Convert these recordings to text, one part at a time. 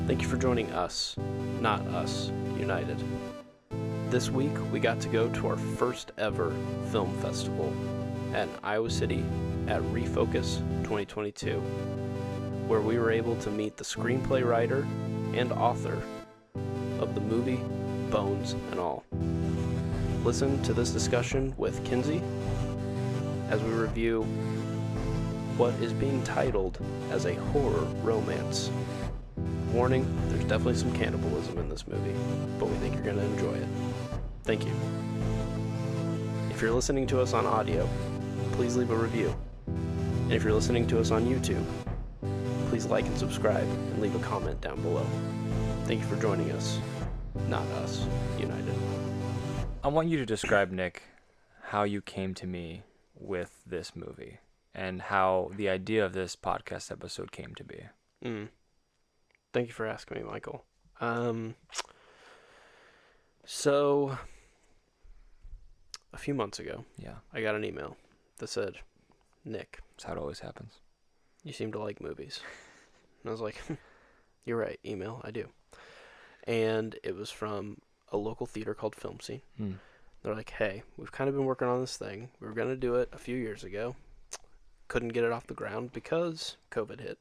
Thank you for joining us, not us, United. This week, we got to go to our first ever film festival at Iowa City at Refocus 2022, where we were able to meet the screenplay writer and author of the movie Bones and All. Listen to this discussion with Kenzie as we review what is being titled as a horror romance. Warning, there's definitely some cannibalism in this movie, but we think you're going to enjoy it. Thank you. If you're listening to us on audio, please leave a review. And if you're listening to us on YouTube, please like and subscribe and leave a comment down below. Thank you for joining us, not us, United. I want you to describe, Nick, how you came to me with this movie and how the idea of this podcast episode came to be. Thank you for asking me, Michael. So, a few months ago, I got an email that said, Nick. That's how it always happens. You seem to like movies. And I was like, you're right, email, I do. And it was from a local theater called Film Scene. They're like, hey, we've kind of been working on this thing. We were going to do it a few years ago. Couldn't get it off the ground because COVID hit.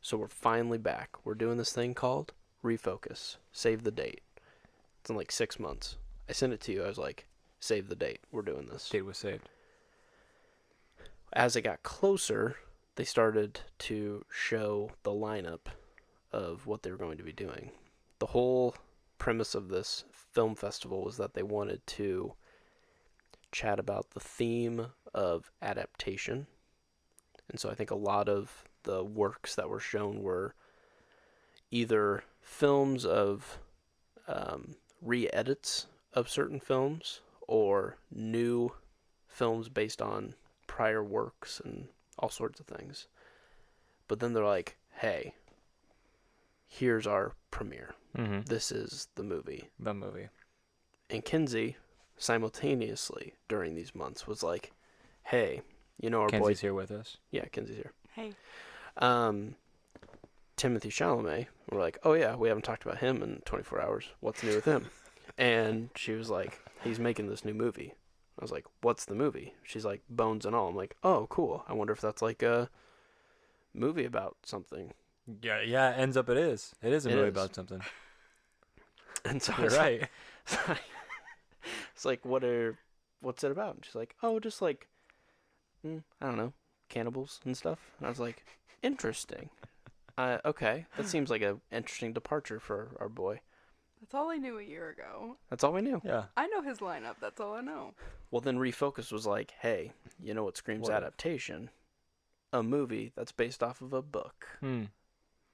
So we're finally back. We're doing this thing called Refocus. Save the date. It's in like 6 months. I sent it to you. I was like, save the date. We're doing this. Date was saved. As it got closer, they started to show the lineup of what they were going to be doing. The whole premise of this film festival was that they wanted to chat about the theme of adaptation. And so I think a lot of the works that were shown were either films of re-edits of certain films or new films based on prior works and all sorts of things. But then they're like, hey, here's our premiere. This is the movie. The movie. And Kenzie, simultaneously during these months, was like, hey, you know our Kenzie's here with us. Yeah, Kenzie's here. Hey. Timothée Chalamet, we're like, oh yeah, we haven't talked about him in 24 hours. What's new with him? And she was like, he's making this new movie. I was like, what's the movie? She's like, Bones and All. I'm like, oh, cool. I wonder if that's like a movie about something. Yeah, ends up it is. It is a movie about something. And so you're right. It's like, what's it about? And she's like, oh, just like, I don't know, cannibals and stuff. And I was like, interesting. Okay, that seems like an interesting departure for our boy. That's all I knew a year ago. That's all we knew. Yeah. I know his lineup. That's all I know. Well, then Refocus was like, hey, you know what screams adaptation? A movie that's based off of a book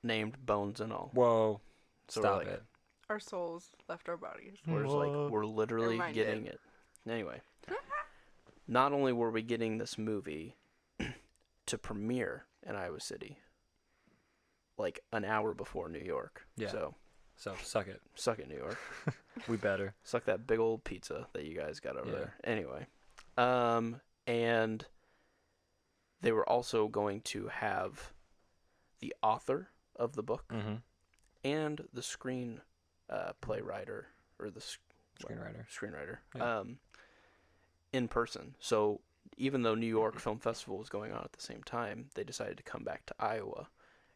named Bones and All. Whoa. So Stop it. Our souls left our bodies. We're just like, we're literally getting it. Anyway, not only were we getting this movie to premiere in Iowa City, like an hour before New York. Yeah. So suck it. Suck it, New York. We better. Suck that big old pizza that you guys got over there. Anyway. And they were also going to have the author of the book and the playwright or the screenwriter in person. So even though New York Film Festival was going on at the same time, they decided to come back to Iowa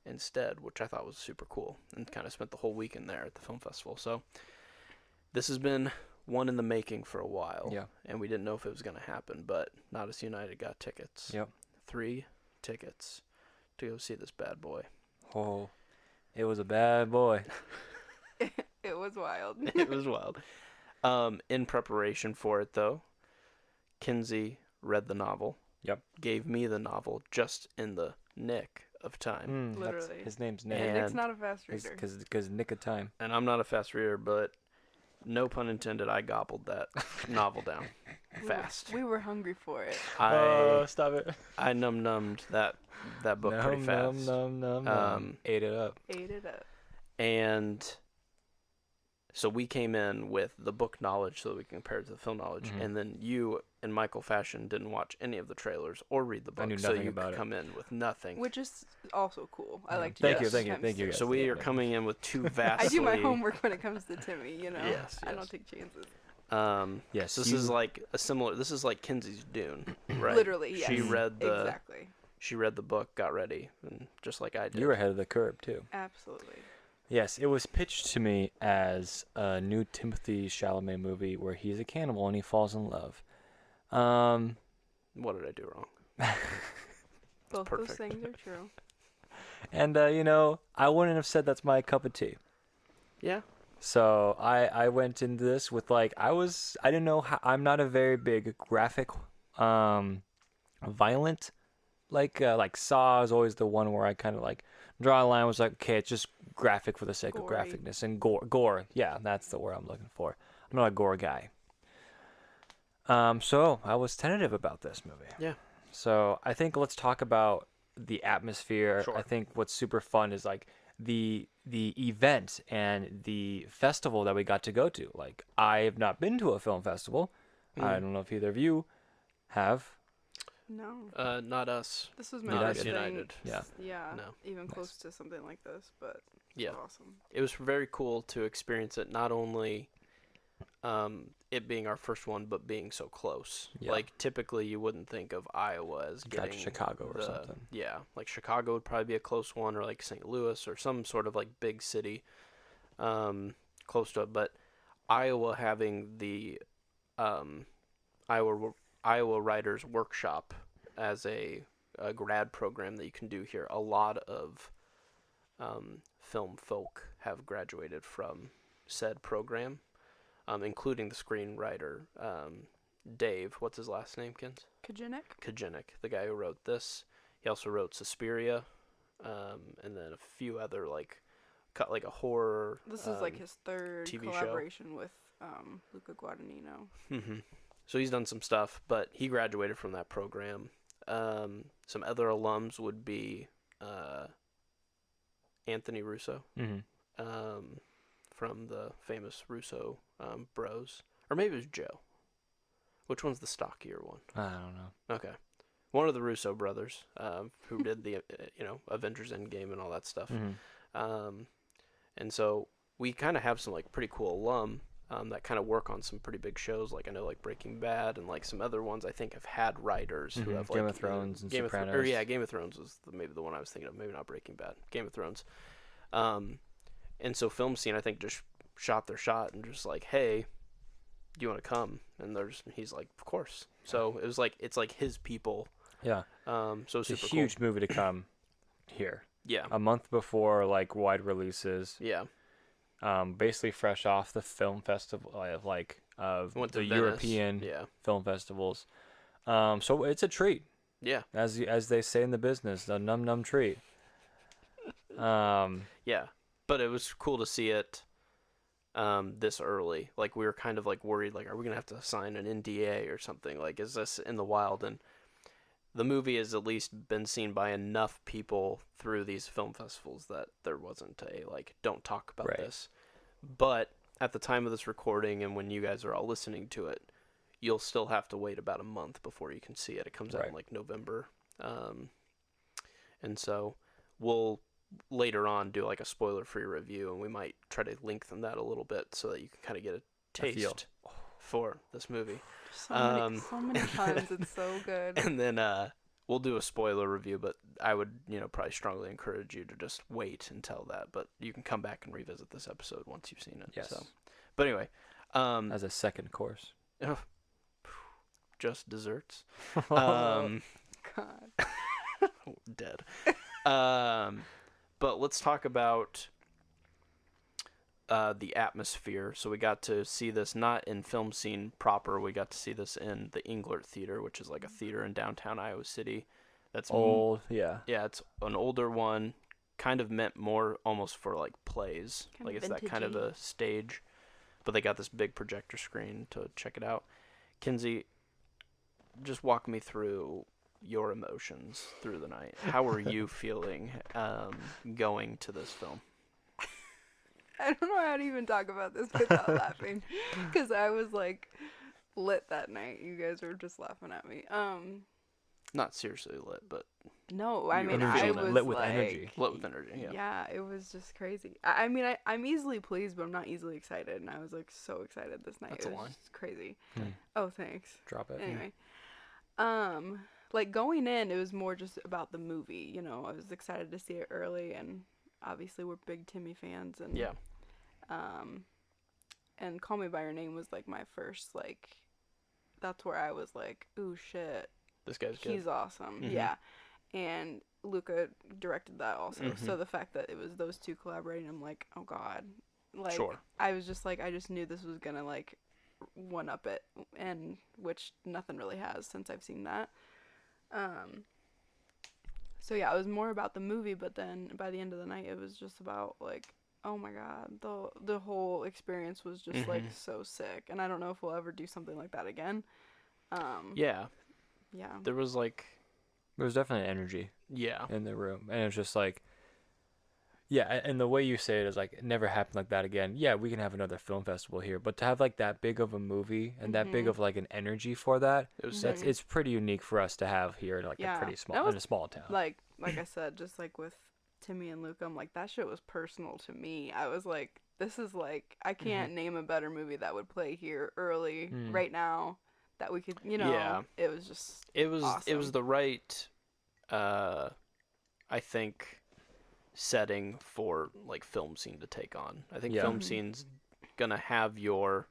instead, which I thought was super cool, and kind of spent the whole weekend there at the film festival. So this has been one in the making for a while, and we didn't know if it was going to happen, but Not Us United got tickets. 3 tickets to go see this bad boy. Oh, it was a bad boy. It was wild. It was wild. In preparation for it, though, Kenzie read the novel. Gave me the novel just in the nick of time. Literally. His name's Nick. And Nick's not a fast reader. Because nick of time. And I'm not a fast reader, but no pun intended, I gobbled that novel down fast. We were hungry for it. Stop it. I numbed that book pretty fast. Ate it up. Ate it up. And So we came in with the book knowledge so that we can compare it to the film knowledge, Mhm. and then you, in Michael fashion, didn't watch any of the trailers or read the book, knew so nothing you about could it. come in with nothing. Which is also cool. I Yeah. like to Thank do you, that thank you, sometimes thank you too. guys. So we Yeah. are coming in with two I vastly. do my homework when it comes to Timmy, you know. Yes, I yes. don't take chances. Yes, So this is like a similar. This is like Kenzie's Dune, right? Literally, yes. She read the. Exactly. She read the book, got ready, and just like I did. You were ahead of the curve too. Absolutely. Yes, it was pitched to me as a new Timothy Chalamet movie where he's a cannibal and he falls in love. What did I do wrong? Both perfect. those things are true. And I wouldn't have said that's my cup of tea. Yeah. So I went into this with I didn't know how, I'm not a very big graphic, violent, like Saw is always the one where I kind of draw a line, was like, okay, it's just graphic for the sake Gory. of graphicness, and gore, yeah, that's the word I'm looking for. I'm not a gore guy. So I was tentative about this movie. Yeah. So I think let's talk about the atmosphere. Sure. I think what's super fun is the event and the festival that we got to go to. I have not been to a film festival. I don't know if either of you have. No. Not us. This was my Not first us thing. United. Yeah. Yeah. No. Even Nice. close to something like this, but Yeah. it's awesome. It was very cool to experience it. Not only it being our first one, but being so close. Yeah. Like typically, you wouldn't think of Iowa as Try getting Chicago or something. Yeah, like Chicago would probably be a close one, or like St. Louis or some sort of big city, close to it. But Iowa having the Iowa Writers Workshop as a grad program that you can do here. A lot of film folk have graduated from said program, including the screenwriter Dave. What's his last name, Kins? Kajinik, the guy who wrote this. He also wrote Suspiria, and then a few other cut a horror. This is his third TV collaboration with Luca Guadagnino. Mm-hmm. So he's done some stuff, but he graduated from that program. Some other alums would be Anthony Russo, from the famous Russo Bros, or maybe it was Joe. Which one's the stockier one? I don't know. Okay, one of the Russo brothers, who did the Avengers Endgame and all that stuff. And so we kind of have some pretty cool alum that kind of work on some pretty big shows. I know Breaking Bad and some other ones I think have had writers who have Game of Thrones and Sopranos. Game of Thrones was maybe the one I was thinking of. Maybe not Breaking Bad. Game of Thrones. And so Film Scene I think just shot their shot and just hey, do you want to come? And he's like, of course. So it was it's his people. Yeah. So It's a super huge cool. movie to come here. Yeah. A month before wide releases. Yeah. Basically fresh off the film festival of Went to the Venice. European film festivals. So it's a treat. Yeah. As they say in the business, a num treat. Yeah. But it was cool to see it this early. We were kind of worried, are we going to have to sign an NDA or something? Is this in the wild? And the movie has at least been seen by enough people through these film festivals that there wasn't a don't talk about this. But at the time of this recording and when you guys are all listening to it, you'll still have to wait about a month before you can see it. It comes out in November. And so we'll later on do a spoiler-free review, and we might try to lengthen that a little bit so that you can kind of get a taste for this movie. So many times. It's so good. And then we'll do a spoiler review, but I would probably strongly encourage you to just wait until that. But you can come back and revisit this episode once you've seen it. Yes. So, but anyway, as a second course. Just desserts. God. Dead. But let's talk about the atmosphere. So we got to see this not in Film Scene proper. We got to see this in the Englert Theater, which is a theater in downtown Iowa City. That's old, yeah. Yeah, it's an older one, kind of meant more almost for plays. It's that kind of a stage. But they got this big projector screen to check it out. Kenzie, just walk me through your emotions through the night. How are you feeling going to this film? I don't know how to even talk about this without laughing, because I was like lit that night. You guys were just laughing at me. Not seriously lit, but No, I You mean were I feeling it. was Lit with like, energy. lit with energy. Yeah. yeah, it was just crazy. I mean, I'm easily pleased, but I'm not easily excited, and I was like so excited this night. That's It a was line. just crazy. Hmm. Oh, thanks. Drop it. Anyway, like going in, it was more just about the movie. You know, I was excited to see it early, and obviously we're big Timmy fans, and Yeah. and Call Me by Your Name was like my first like. That's where I was like, ooh shit, This guy's good. he's awesome. Mhm. Yeah, and Luca directed that also. Mhm. So the fact that it was those two collaborating, I'm like, oh god, like Sure. I was just like, I just knew this was gonna like one up it, and which nothing really has since I've seen that. So yeah, it was more about the movie, but then by the end of the night, it was just about like, oh my god, the whole experience was just like Mhm. so sick, and I don't know if we'll ever do something like that again. Yeah. Yeah. There was like, There was definitely energy yeah. in the room, and it was just like, yeah, and the way you say it is like it never happened like that again. Yeah, we can have another film festival here, but to have like that big of a movie and that big Mhm. of like an energy for that, It was that's sick. it's pretty unique for us to have here in like Yeah, a pretty that small was, in a small town. like I said, just like with Timmy and Luke, I'm like, that shit was personal to me. I was like, this is like, I can't name a better movie that would play here early right now that we could, you know. Yeah. It was just It was awesome. the right I think setting for like film scene to take on. I think Yeah. film scene's gonna have your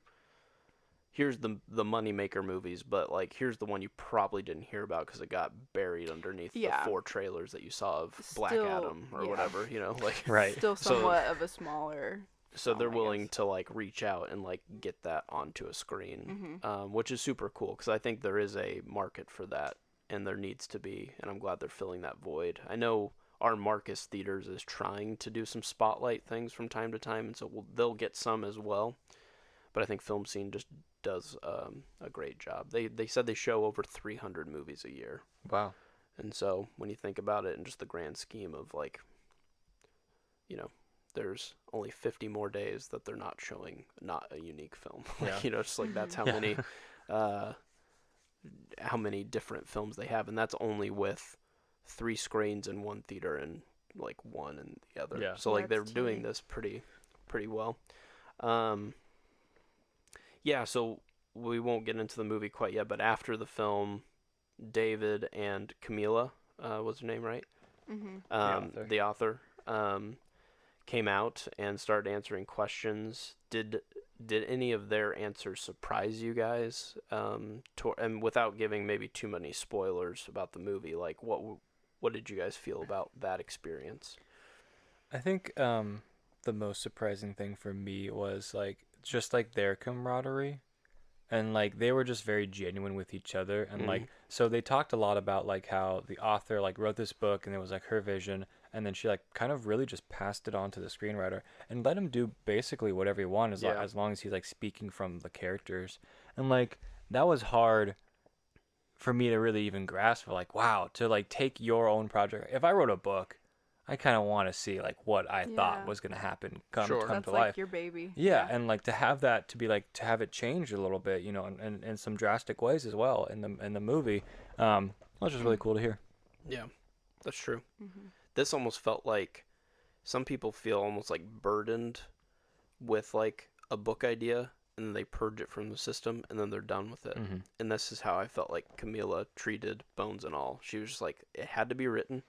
here's the moneymaker movies, but like here's the one you probably didn't hear about because it got buried underneath Yeah. the 4 trailers that you saw of Black Still, Adam or yeah. whatever, you know, like Right. Still So- somewhat of a smaller. so film, they're I willing guess. to like reach out and like get that onto a screen, Mhm. which is super cool because I think there is a market for that and there needs to be, and I'm glad they're filling that void. I know our Marcus Theaters is trying to do some spotlight things from time to time, and so they'll get some as well. But I think Film Scene just does a great job. They said they show over 300 movies a year, Wow. and so when you think about it in just the grand scheme of like, you know, there's only 50 more days that they're not showing not a unique film. Yeah. You know, just like that's how Yeah. many how many different films they have, and that's only with 3 screens in one theater and like 1 in the other. Yeah. So like they're That's doing tea. this pretty well. Yeah, so we won't get into the movie quite yet, but after the film, David and Camila, was her name right? Mhm. The author, came out and started answering questions. Did any of their answers surprise you guys? And without giving maybe too many spoilers about the movie, like what did you guys feel about that experience? I think the most surprising thing for me was like just like their camaraderie, and like they were just very genuine with each other, and like so they talked a lot about like how the author like wrote this book and it was like her vision, and then she like kind of really just passed it on to the screenwriter and let him do basically whatever he wanted as long as he's like speaking from the characters, and like that was hard for me to really even grasp. Like, wow, to like take your own project. If I wrote a book, I kind of want to see like what I thought Yeah. was gonna happen come Sure. come That's to like life. your baby. Yeah, and like to have that to be like to have it change a little bit, you know, and in some drastic ways as well in the movie. Was just really cool to hear. Yeah, that's true. Mhm. This almost felt like some people feel almost like burdened with like a book idea and then they purge it from the system and then they're done with it. Mm-hmm. And this is how I felt like Camila treated Bones and All. She was just like, it had to be written.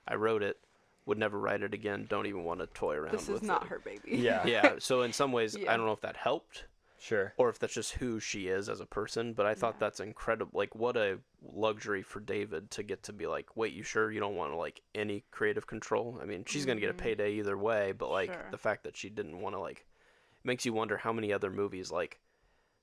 I wrote it. Would never write it again. Don't even want to toy around with it. This is not her baby. Yeah. Yeah. So in some ways, Yeah. I don't know if that helped Sure. or if that's just who she is as a person. But I thought Yeah. that's incredible. Like, what a luxury for David to get to be like, wait, you sure you don't want like any creative control? I mean, she's gonna get a payday either way. But like Sure. the fact that she didn't want to like makes you wonder how many other movies like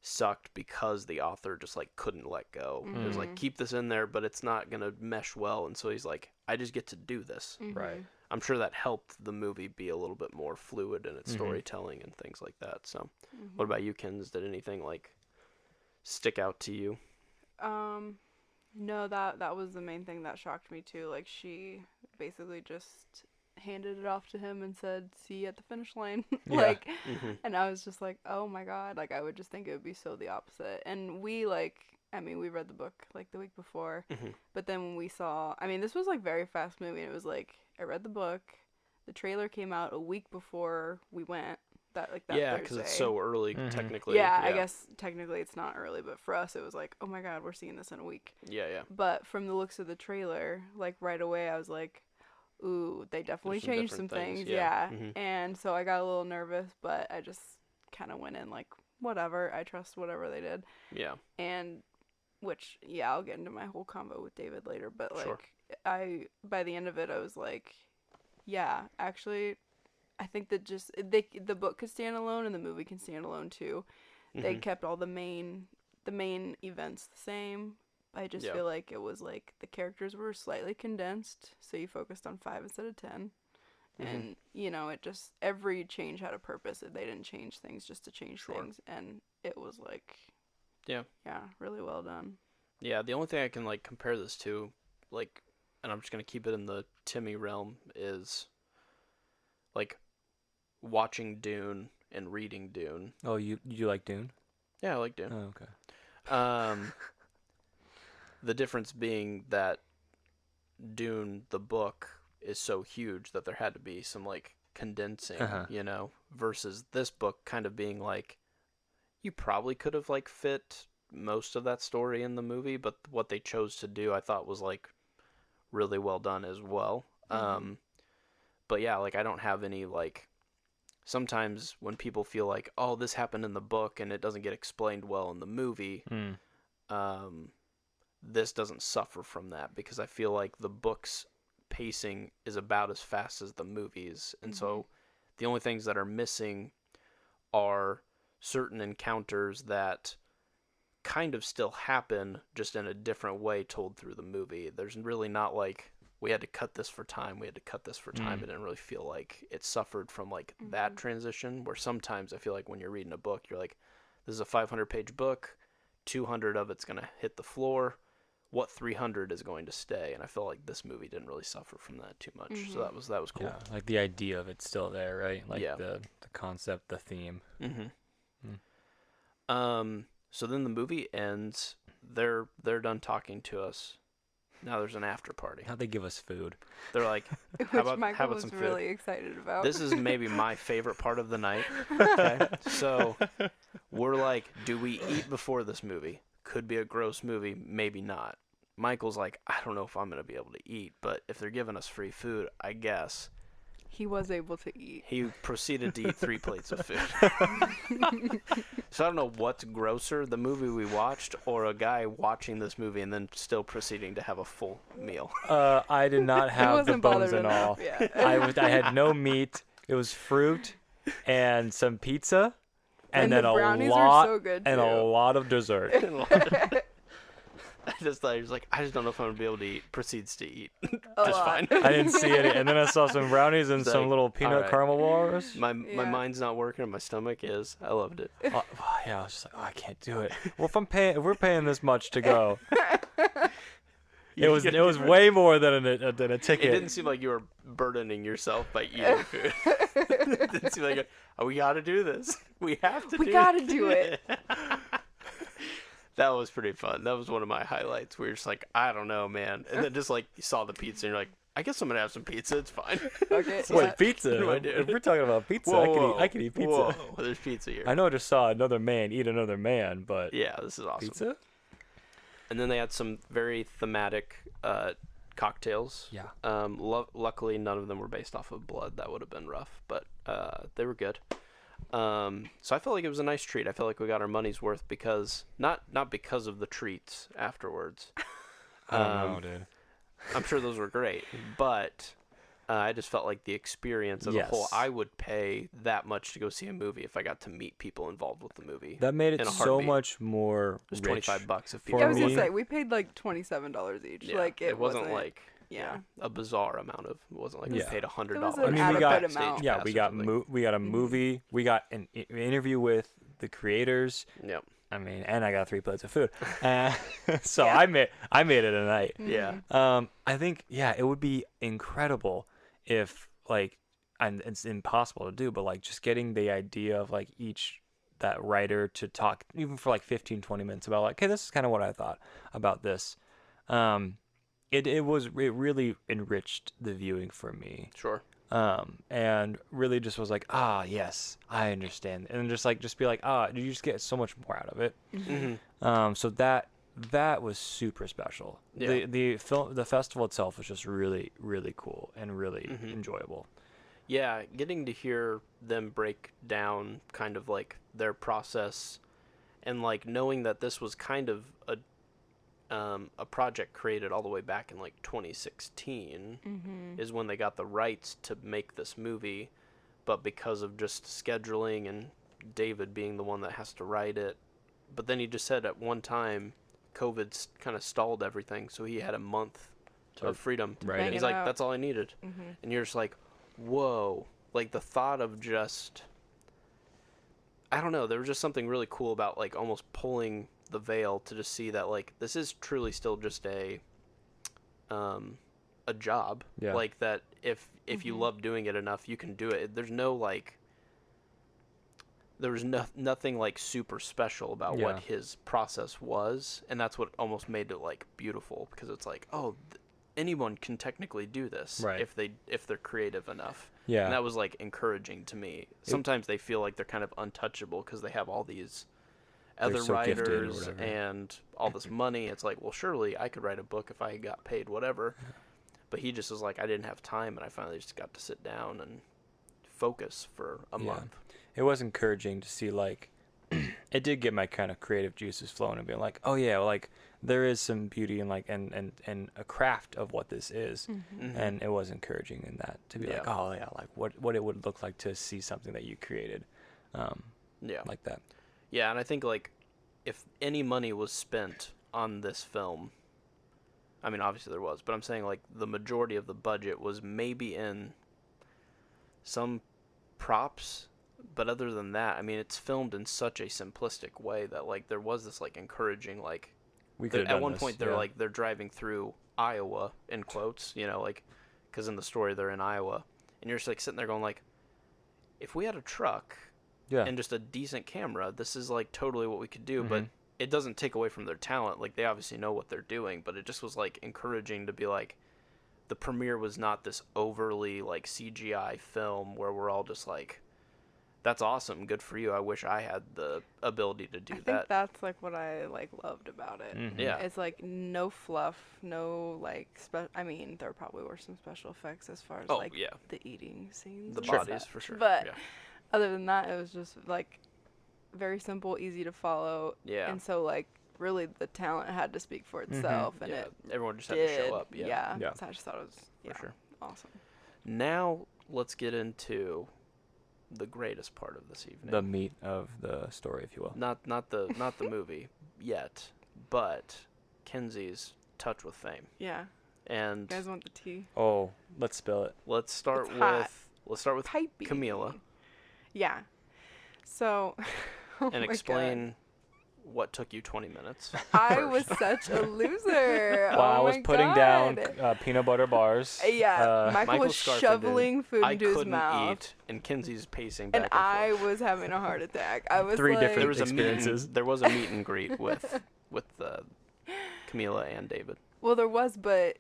sucked because the author just like couldn't let go. It was like, Mhm. keep this in there, but it's not gonna mesh well. And so he's like, I just get to do this. Mhm. Right. I'm sure that helped the movie be a little bit more fluid in its Mhm. storytelling and things like that. So, Mhm. what about you, Kens? Did anything like stick out to you? No, that was the main thing that shocked me too. Like she basically just handed it off to him and said, "See you at the finish line." Yeah. And I was just like, "Oh my god!" Like I would just think it would be so the opposite. And we we read the book like the week before, but then when we saw, this was like very fast moving. It was like I read the book, the trailer came out a week before we went. That yeah, because it's so early technically. Yeah, I guess technically it's not early, but for us it was like, oh my god, we're seeing this in a week. Yeah. But from the looks of the trailer, like right away I was like, ooh, they definitely changed some things. Yeah. And so I got a little nervous, but I just kind of went in like, whatever, I trust whatever they did. Yeah. And which, yeah, I'll get into my whole convo with David later, but like by the end of it I was like, yeah, actually I think that the book could stand alone and the movie can stand alone too. They kept all the main events the same. I just feel like it was like the characters were slightly condensed, so you focused on 5 instead of 10. And it just, every change had a purpose. They didn't change things just to change things, and it was like really well done. Yeah, the only thing I can like compare this to, like, and I'm just gonna keep it in the Timmy realm, is like watching Dune and reading Dune. Oh, you like Dune? Yeah, I like Dune. Oh, okay. The difference being that Dune, the book, is so huge that there had to be some like condensing, versus this book kind of being like, you probably could have like fit most of that story in the movie, but what they chose to do I thought was like really well done as well. But yeah, like I don't have any like, sometimes when people feel like, oh, this happened in the book and it doesn't get explained well in the movie, this doesn't suffer from that because I feel like the book's pacing is about as fast as the movies. And so the only things that are missing are certain encounters that kind of still happen, just in a different way told through the movie. There's really not like, we had to cut this for time. It didn't really feel like it suffered from like that transition, where sometimes I feel like when you're reading a book, you're like, this is a 500-page book, 200 of it's going to hit the floor. What 300 is going to stay? And I feel like this movie didn't really suffer from that too much. So that was cool. Yeah, like the idea of it's still there, right? Like the concept, the theme. So then the movie ends. They're done talking to us. Now there's an after party. How'd they give us food? They're like, how about some food? Really excited about. This is maybe my favorite part of the night. Okay? So we're like, do we eat before this movie? Could be a gross movie, maybe not. Michael's like, I don't know if I'm going to be able to eat, but if they're giving us free food, I guess. He was able to eat. He proceeded to eat 3 plates of food. So I don't know what's grosser, the movie we watched or a guy watching this movie and then still proceeding to have a full meal. I did not have the bones at all. Yeah. I had no meat. It was fruit and some pizza and then the brownies a lot are so good and too. a lot of dessert. I just thought he was like, I just don't know if I'm gonna be able to eat. Proceeds to eat, Just fine. I didn't see it, and then I saw some brownies and some little peanut caramel bars. My mind's not working, and my stomach is. I loved it. Yeah, I was just like, I can't do it. Well, if we're paying this much to go, it was way more than a ticket. It didn't seem like you were burdening yourself by eating food. It didn't seem like, we got to do this. We have to. We got to do it. That was pretty fun. That was one of my highlights. We were just like, I don't know, man. And then just like you saw the pizza and you're like, I guess I'm going to have some pizza. It's fine. Okay. Wait, pizza? If we're talking about pizza, I can eat pizza. Whoa, there's pizza here. I know I just saw another man eat another man, but... Yeah, this is awesome. Pizza? And then they had some very thematic cocktails. Yeah. Luckily, none of them were based off of blood. That would have been rough, but they were good. So I felt like it was a nice treat. I felt like we got our money's worth because not because of the treats afterwards. I don't know, dude. I'm sure those were great, but I just felt like the experience as a whole. I would pay that much to go see a movie if I got to meet people involved with the movie. That made it so much more rich. rich. $25 if people. Yeah, I was gonna say we paid like $27 each. Yeah, like it wasn't like. Yeah, a bizarre amount of. It wasn't like we paid $100. I mean, we got amount. Yeah, we got a movie. We got an interview with the creators. Yep. I mean, and I got 3 plates of food. So I made it a night. Yeah. I think it would be incredible if like, and it's impossible to do, but like just getting the idea of like that writer to talk even for like 15-20 minutes about like, hey, this is kind of what I thought about this. It really enriched the viewing for me. Sure. And really just was like, yes, I understand, and just be like, you just get so much more out of it. Mm-hmm. So that was super special. Yeah. The festival itself was just really, really cool and really enjoyable. Yeah, getting to hear them break down kind of like their process, and like knowing that this was kind of a project created all the way back in like 2016 is when they got the rights to make this movie, but because of just scheduling and David being the one that has to write it, but then he just said at one time COVID kind of stalled everything, so he had a month of freedom. Right. He's like, that's all I needed. And you're just like, whoa. Like the thought of just, I don't know, there was just something really cool about like almost pulling the veil to just see that like this is truly still just a job. Yeah. Like that if you love doing it enough, you can do it. There's no like, there was nothing like super special about what his process was, and that's what almost made it like beautiful, because it's like, anyone can technically do this, right, if they're creative enough. Yeah. And that was like encouraging to me. Sometimes they feel like they're kind of untouchable because they have all these other writers and all this money. It's like, well, surely I could write a book if I got paid whatever. But he just was like, I didn't have time, and I finally just got to sit down and focus for a month. It was encouraging to see, like, it did get my kind of creative juices flowing and being like, oh yeah, like there is some beauty and like and a craft of what this is. And it was encouraging in that to be like, oh yeah, like what it would look like to see something that you created like that. Yeah, and I think like if any money was spent on this film, I mean obviously there was, but I'm saying like the majority of the budget was maybe in some props. But other than that, I mean, it's filmed in such a simplistic way that like there was this like encouraging, like at one point they're like they're driving through Iowa in quotes, you know, like because in the story they're in Iowa, and you're just like sitting there going like, if we had a truck and just a decent camera, this is like totally what we could do. But it doesn't take away from their talent. Like they obviously know what they're doing, but it just was like encouraging to be like, the premiere was not this overly like CGI film where we're all just like, that's awesome, good for you, I wish I had the ability to do that. I think that's like what I like loved about it. Yeah, it's like no fluff, no like I mean there probably were some special effects as far as the eating scenes, the bodies for sure, but other than that it was just like very simple, easy to follow. And so like really the talent had to speak for itself. And everyone just had to show up. So I just thought it was for sure awesome. Now let's get into the greatest part of this evening, the meat of the story, if you will. Not the movie yet, but Kenzie's touch with fame. Yeah. And you guys want the tea? Oh, let's spill it. Let's start with Pipey. Camila. Yeah. So and explain what took you 20 minutes. I was such a loser. While I was putting down peanut butter bars. Yeah, Michael was shoveling food into his mouth. I couldn't eat, and Kenzie's pacing back and forth. I was having a heart attack. I was three like, different experiences. There was a meet and greet with Camila and David. Well, there was, but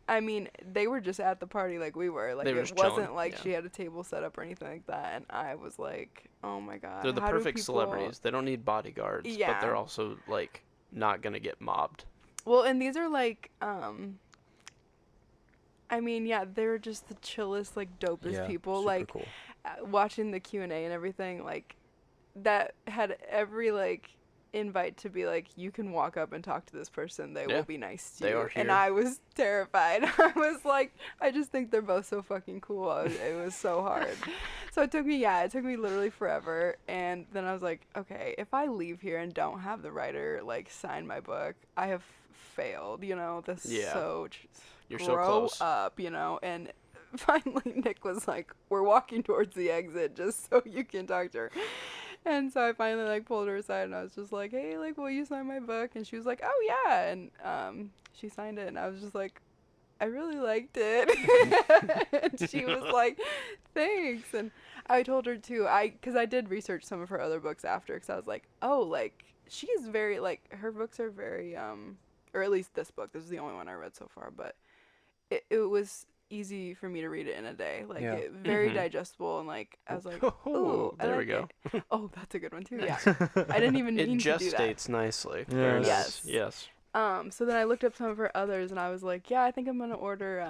I mean, they were just at the party like we were. Like, it wasn't chilling. like she had a table set up or anything like that. And I was like, oh my God. They're the perfect celebrities. They don't need bodyguards, but they're also like not going to get mobbed. Well, and these are like, I mean, they're just the chillest, like dopest people. Super like cool. Watching the Q&A and everything, like that had every like invite to be like, you can walk up and talk to this person, they will be nice to you. And I was terrified. I was like, I just think they're both so fucking cool. It was so hard. So it took me literally forever. And then I was like, okay, if I leave here and don't have the writer like sign my book, I have failed, you know. This so you're grow so close up, you know. And finally Nick was like, we're walking towards the exit just so you can talk to her. And so I finally like pulled her aside and I was just like, hey, like, will you sign my book? And she was like, oh yeah. And she signed it, and I was just like, I really liked it. And she was like, thanks. And I told her too, because I did research some of her other books after, because I was like, oh, like, she is very, like, her books are very, or at least this book, this is the only one I read so far, but it was easy for me to read it in a day. Like, very digestible, and, like, I was like, ooh, there we go. Oh, that's a good one too, yeah. I didn't even mean to do that. It gestates nicely. Yes. Yes. So then I looked up some of her others, and I was like, yeah, I think I'm gonna order,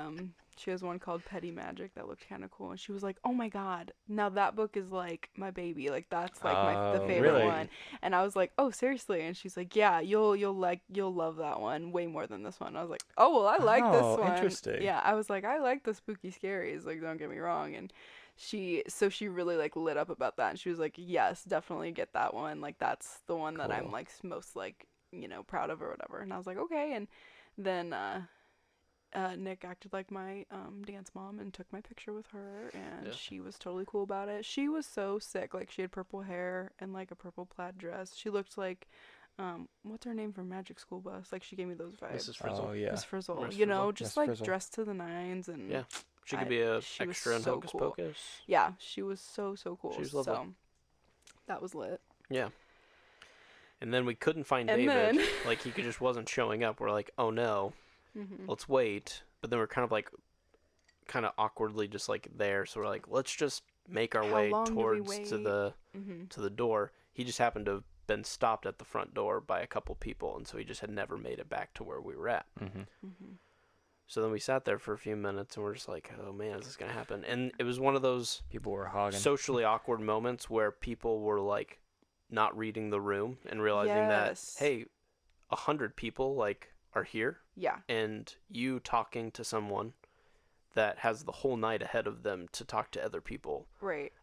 she has one called Petty Magic that looked kind of cool, and she was like, oh my god, now that book is like my baby, like that's like the favorite one. And I was like, oh, seriously? And she's like, yeah, you'll love that one way more than this one. I was like, oh, well, I like this one. Interesting. Yeah, I was like, I like the spooky scaries, like, don't get me wrong. And she really like lit up about that, and she was like, yes, definitely get that one, like that's the one that I'm like most like, you know, proud of or whatever. And I was like, okay. And then Nick acted like my dance mom and took my picture with her, and she was totally cool about it. She was so sick. Like, she had purple hair and like a purple plaid dress. She looked like what's her name from Magic School Bus? Like, she gave me those vibes. Mrs. Frizzle. Oh, yeah. Miss Frizzle. Miss You know, Frizzle. just Miss like Frizzle. dressed to the nines, and Yeah. She could be a she was extra in so Hocus cool. Pocus. Yeah, she was so cool. She was lovely. So that was lit. Yeah. And then we couldn't find David. Like, he just wasn't showing up. We're like, oh no, let's wait. But then we're kind of awkwardly just like there. So we're like, let's just make our way towards to the door. He just happened to have been stopped at the front door by a couple people, and so he just had never made it back to where we were at. So then we sat there for a few minutes, and we're just like, oh man, is this gonna happen? And it was one of those People were hogging. socially awkward moments where people were like not reading the room and realizing that, hey, 100 people like are here. Yeah. And you talking to someone that has the whole night ahead of them to talk to other people. Right.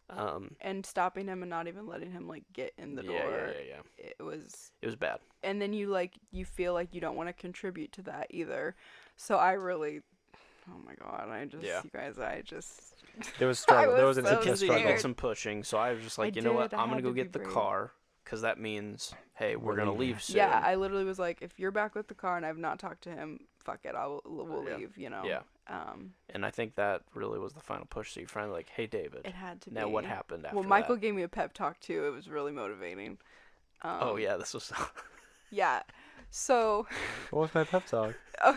And stopping him and not even letting him like get in the door. Yeah. It was bad. And then you feel like you don't want to contribute to that either. So I really, oh my god, you guys, There was struggle. There was an so intense Kenzie struggle. did some pushing, so I was just like, you know what, I'm gonna go get the car, because that means, hey, we're gonna leave soon. Yeah, I literally was like, if you're back with the car and I've not talked to him, fuck it, we'll leave, you know. Yeah. And I think that really was the final push. So you finally like, hey, David. It had to be. Now what happened after that? Well, Michael gave me a pep talk too. It was really motivating. Oh yeah, this was. Yeah. So. What was my pep talk? Oh,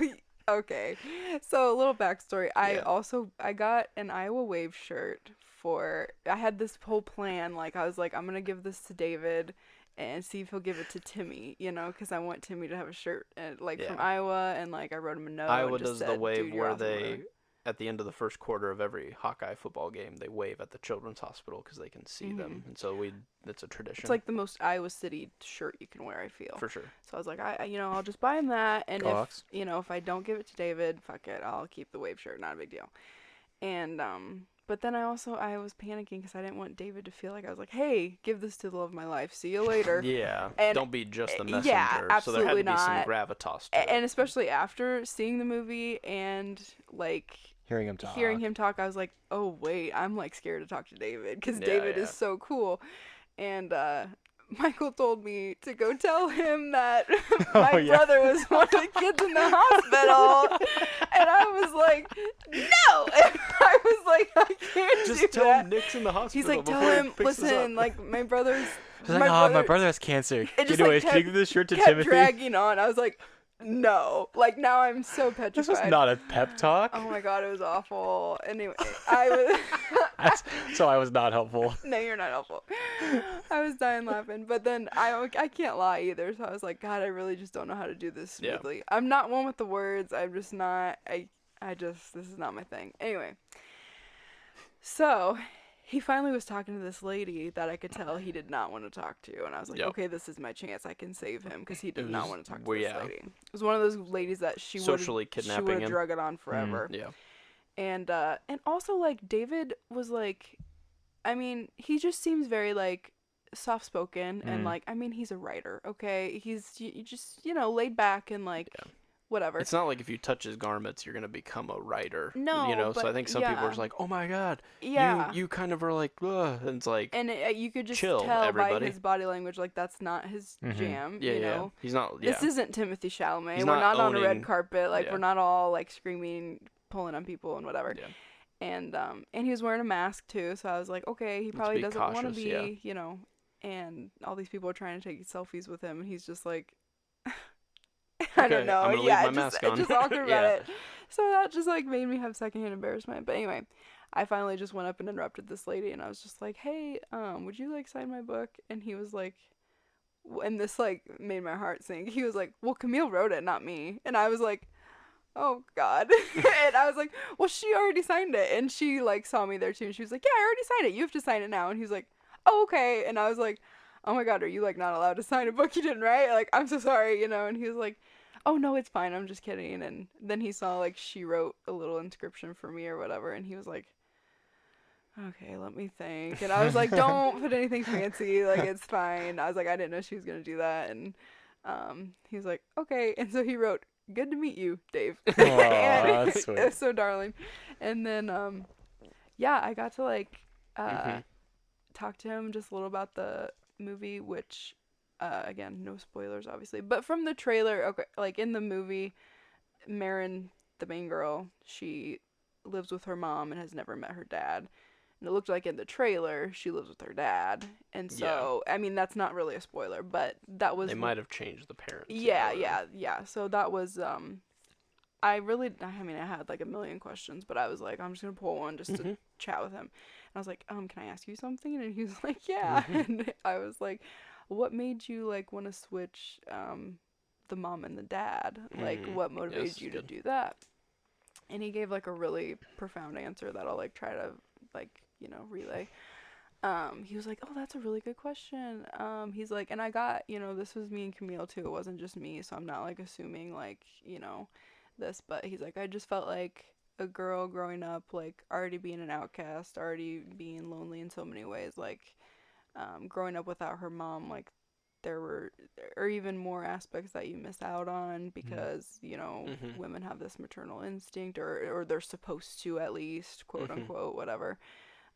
okay. So a little backstory. I got an Iowa Wave shirt I had this whole plan. Like, I was like, I'm gonna give this to David and see if he'll give it to Timmy, you know, because I want Timmy to have a shirt from Iowa, and like I wrote him a note. Iowa and just does said, the wave "Dude, you're where awesome, they, brother." at the end of the first quarter of every Hawkeye football game, they wave at the children's hospital because they can see them, and so it's a tradition. It's like the most Iowa City shirt you can wear, I feel. For sure. So I was like, I'll just buy him that, and if I don't give it to David, fuck it, I'll keep the wave shirt, not a big deal. And but then I was panicking because I didn't want David to feel like I was like, hey, give this to the love of my life, see you later. Yeah. And don't be just the messenger. Yeah, absolutely so there had to be some not. gravitas to it. And especially after seeing the movie and like hearing him talk, I was like, oh wait, I'm like scared to talk to David because David is so cool. And Michael told me to go tell him that my brother was one of the kids in the hospital. And I was like, no! And I was like, I can't just do tell that. him Nick's in the hospital. He's like, tell him, listen, like, my brother's... He's like, my brother has cancer. Anyways, can you give this shirt to Timothy? Dragging on. I was like, no. Like, now I'm so petrified. This was not a pep talk. Oh my god, it was awful. Anyway, I was... So I was not helpful. No, you're not helpful. I was dying laughing. But then I can't lie either. So I was like, God, I really just don't know how to do this smoothly. Yeah. I'm not one with the words. I'm just not... this is not my thing. Anyway. So... he finally was talking to this lady that I could tell he did not want to talk to. And I was like, okay, this is my chance. I can save him because he did not want to talk to this lady. It was one of those ladies that she would have drug it on forever. Yeah. And also, like, David was, like, I mean, he just seems very, like, soft-spoken. And, like, I mean, he's a writer, okay? He's just, laid back and, like, whatever. It's not like if you touch his garments, you're gonna become a writer. No, you know. So but I think some people are just like, oh my god, yeah, you kind of are like, ugh. And it's like, and you could just chill, tell everybody. by his body language, like that's not his jam. Yeah, you yeah. know, He's not. Yeah. this isn't Timothy Chalamet. He's We're not not on a red owning- carpet. Like yeah. we're not all like screaming, pulling on people and whatever. Yeah. And he was wearing a mask too, so I was like, okay, he probably be doesn't want to cautious, be, yeah. you know. And all these people are trying to take selfies with him, and he's just like, I don't know. I'm gonna leave Yeah, my mask on. just awkward Yeah. about it. So that just like made me have secondhand embarrassment. But anyway, I finally just went up and interrupted this lady, and I was just like, hey, would you like sign my book? And he was like, and this like made my heart sink. He was like, well, Camille wrote it, not me. And I was like, oh God. And I was like, well, she already signed it. And she like saw me there too, and she was like, yeah, I already signed it. You have to sign it now. And he was like, oh, okay. And I was like, oh my God, are you like not allowed to sign a book you didn't write? Like, I'm so sorry, you know. And he was like, oh no, it's fine, I'm just kidding. And then he saw like she wrote a little inscription for me or whatever, and he was like, okay, let me think. And I was like, don't put anything fancy, like it's fine. I was like, I didn't know she was gonna do that. And he was like, okay. And so he wrote, good to meet you, Dave. Aw, that's sweet. It was so darling. And then yeah, I got to like talk to him just a little about the movie, which again, no spoilers obviously, but from the trailer, okay, like in the movie, Marin, the main girl, she lives with her mom and has never met her dad. And it looked like in the trailer she lives with her dad. And so I mean, that's not really a spoiler, but that was, They might have changed the parents. yeah. So that was I mean, I had like a million questions, but I was like, I'm just gonna pull one just to chat with him. And I was like, can I ask you something? And he was like, yeah. And I was like, what made you like want to switch the mom and the dad? Like, what motivated you to do that? And he gave like a really profound answer that I'll like try to like, you know, relay. He was like, oh, that's a really good question. He's like, and I got, you know, this was me and Camille too. It wasn't just me, so I'm not like assuming like, you know, this, but he's like, I just felt like a girl growing up, like already being an outcast, already being lonely in so many ways, like growing up without her mom, like there were even more aspects that you miss out on because, you know, women have this maternal instinct, or they're supposed to, at least, quote unquote, whatever.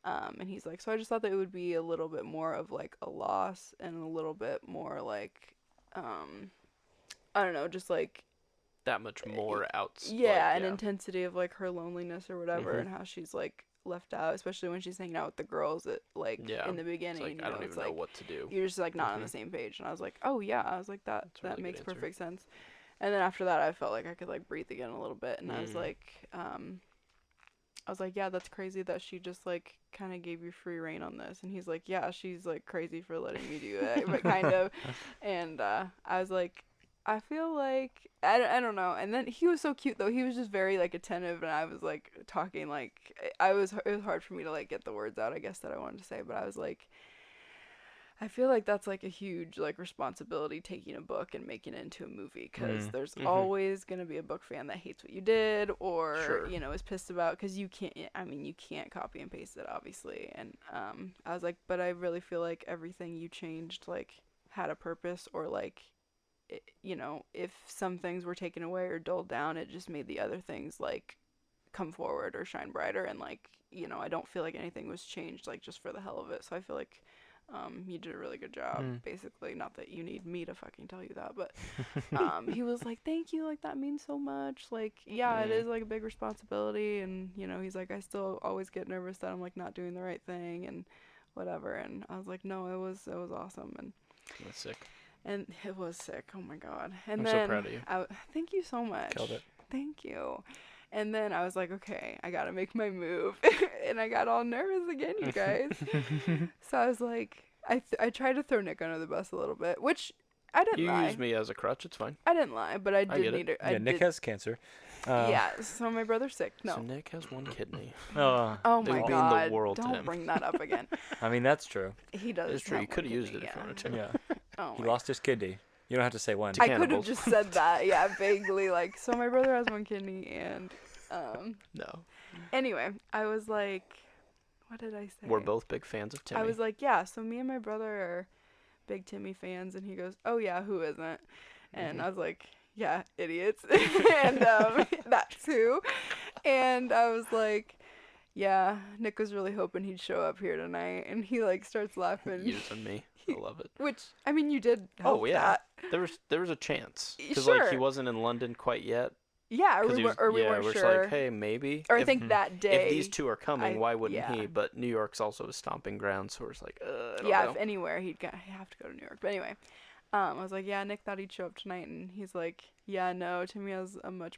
And he's like, so I just thought that it would be a little bit more of like a loss and a little bit more like, I don't know, just like that much more an intensity of like her loneliness or whatever, and how she's like left out, especially when she's hanging out with the girls at like in the beginning. It's like, I don't even know what to do. You're just like not on the same page. And I was like, oh yeah, I was like, that really makes perfect sense. And then after that, I felt like I could like breathe again a little bit, and I was like, yeah, that's crazy that she just like kind of gave you free reign on this. And he's like, yeah, she's like crazy for letting me do it, but kind of. And I was like, I feel like I don't know. And then he was so cute though. He was just very like attentive, and I was like talking like it was hard for me to like get the words out, I guess, that I wanted to say. But I was like, I feel like that's like a huge like responsibility, taking a book and making it into a movie, because there's always gonna be a book fan that hates what you did, or you know, is pissed about, because you can't copy and paste it, obviously. And I was like, but I really feel like everything you changed like had a purpose, or like, you know, if some things were taken away or dulled down, it just made the other things like come forward or shine brighter. And like, you know, I don't feel like anything was changed like just for the hell of it. So I feel like you did a really good job, basically. Not that you need me to fucking tell you that, but he was like, thank you, like that means so much. Like, yeah, it is like a big responsibility. And you know, he's like, I still always get nervous that I'm like not doing the right thing and whatever. And I was like, no, it was awesome. And that's sick. And it was sick. Oh my God. And I'm then so proud of you. Thank you so much. Killed it. Thank you. And then I was like, okay, I gotta make my move. And I got all nervous again, you guys. So I was like, I tried to throw Nick under the bus a little bit, which I didn't lie. You used me as a crutch, it's fine. I didn't lie, but I did need it. Yeah, Nick has cancer. Yeah, so my brother's sick. No. So Nick has one kidney. Oh my would God. mean the world to Don't him. bring that up again. I mean, that's true. He does. It's true. have You could have one used it kidney, if you wanted to. Yeah. Oh He my lost his kidney. You don't have to say when. I could have cannibals. just said that, yeah, vaguely, like, so my brother has one kidney, and, No. anyway, I was like, what did I say? We're both big fans of Timmy. I was like, yeah, so me and my brother are big Timmy fans, and he goes, oh yeah, who isn't? And I was like, yeah, idiots. And that too. And I was like, yeah, Nick was really hoping he'd show up here tonight. And he like starts laughing. Using me. I love it. Which, I mean, you did help yeah. that. There was a chance. Because Sure. like he wasn't in London quite yet. Yeah, We weren't we're sure. just like, hey, maybe. Or I think that day. If these two are coming, why wouldn't yeah. he? But New York's also a stomping ground, so we're just like, I don't yeah, know. if anywhere, he'd have to go to New York. But anyway, I was like, yeah, Nick thought he'd show up tonight, and he's like, yeah, no, Timmy has a much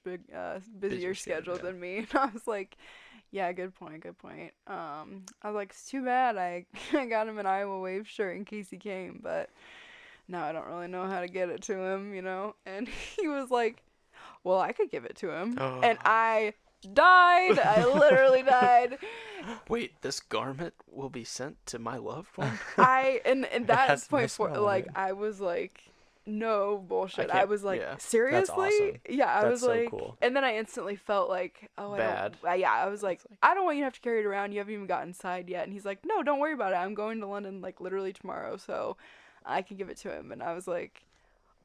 busier schedule than me. And I was like, yeah, good point. I was like, it's too bad I got him an Iowa Wave shirt in case he came, but now I don't really know how to get it to him, you know? And he was like, well, I could give it to him. Oh. And I died. I literally died. Wait, this garment will be sent to my loved one? And that has my point for smell on like it. I was like, no bullshit. I I was like, yeah. seriously? awesome. Yeah, I That's was so like, cool. and then I instantly felt like, oh, Bad. I was like, I don't want you to have to carry it around. You haven't even gotten inside yet. And he's like, no, don't worry about it. I'm going to London like literally tomorrow, so I can give it to him. And I was like,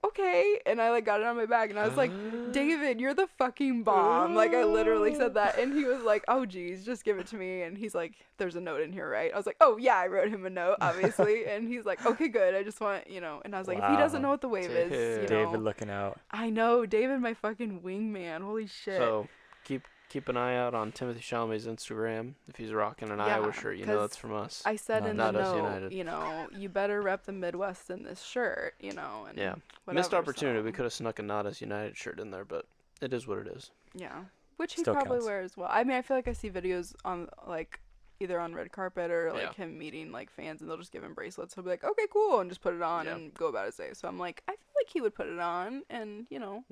okay. And I like got it on my bag, and I was like, David, you're the fucking bomb. Like I literally said that, and he was like, oh geez, just give it to me. And he's like, there's a note in here, right? I was like, oh yeah, I wrote him a note, obviously. And he's like, okay, good. I just want, you know. And I was like, if he doesn't know what the wave is, you know. David looking out. I know, David, my fucking wingman. Holy shit. So keep an eye out on Timothy Chalamet's Instagram. If he's rocking an Yeah, Iowa shirt, you know that's from us. I said in the Not us note, United. you know, you better rep the Midwest in this shirt, you know. And Yeah. whatever, Missed opportunity. so. We could have snuck a Not Us United shirt in there, but it is what it is. Yeah, which he Still probably counts. wears well. I mean, I feel like I see videos on like either on red carpet or like Yeah. him meeting like fans, and they'll just give him bracelets. He'll be like, okay, cool, and just put it on Yeah. and go about his day. So I'm like, I feel like he would put it on, and you know,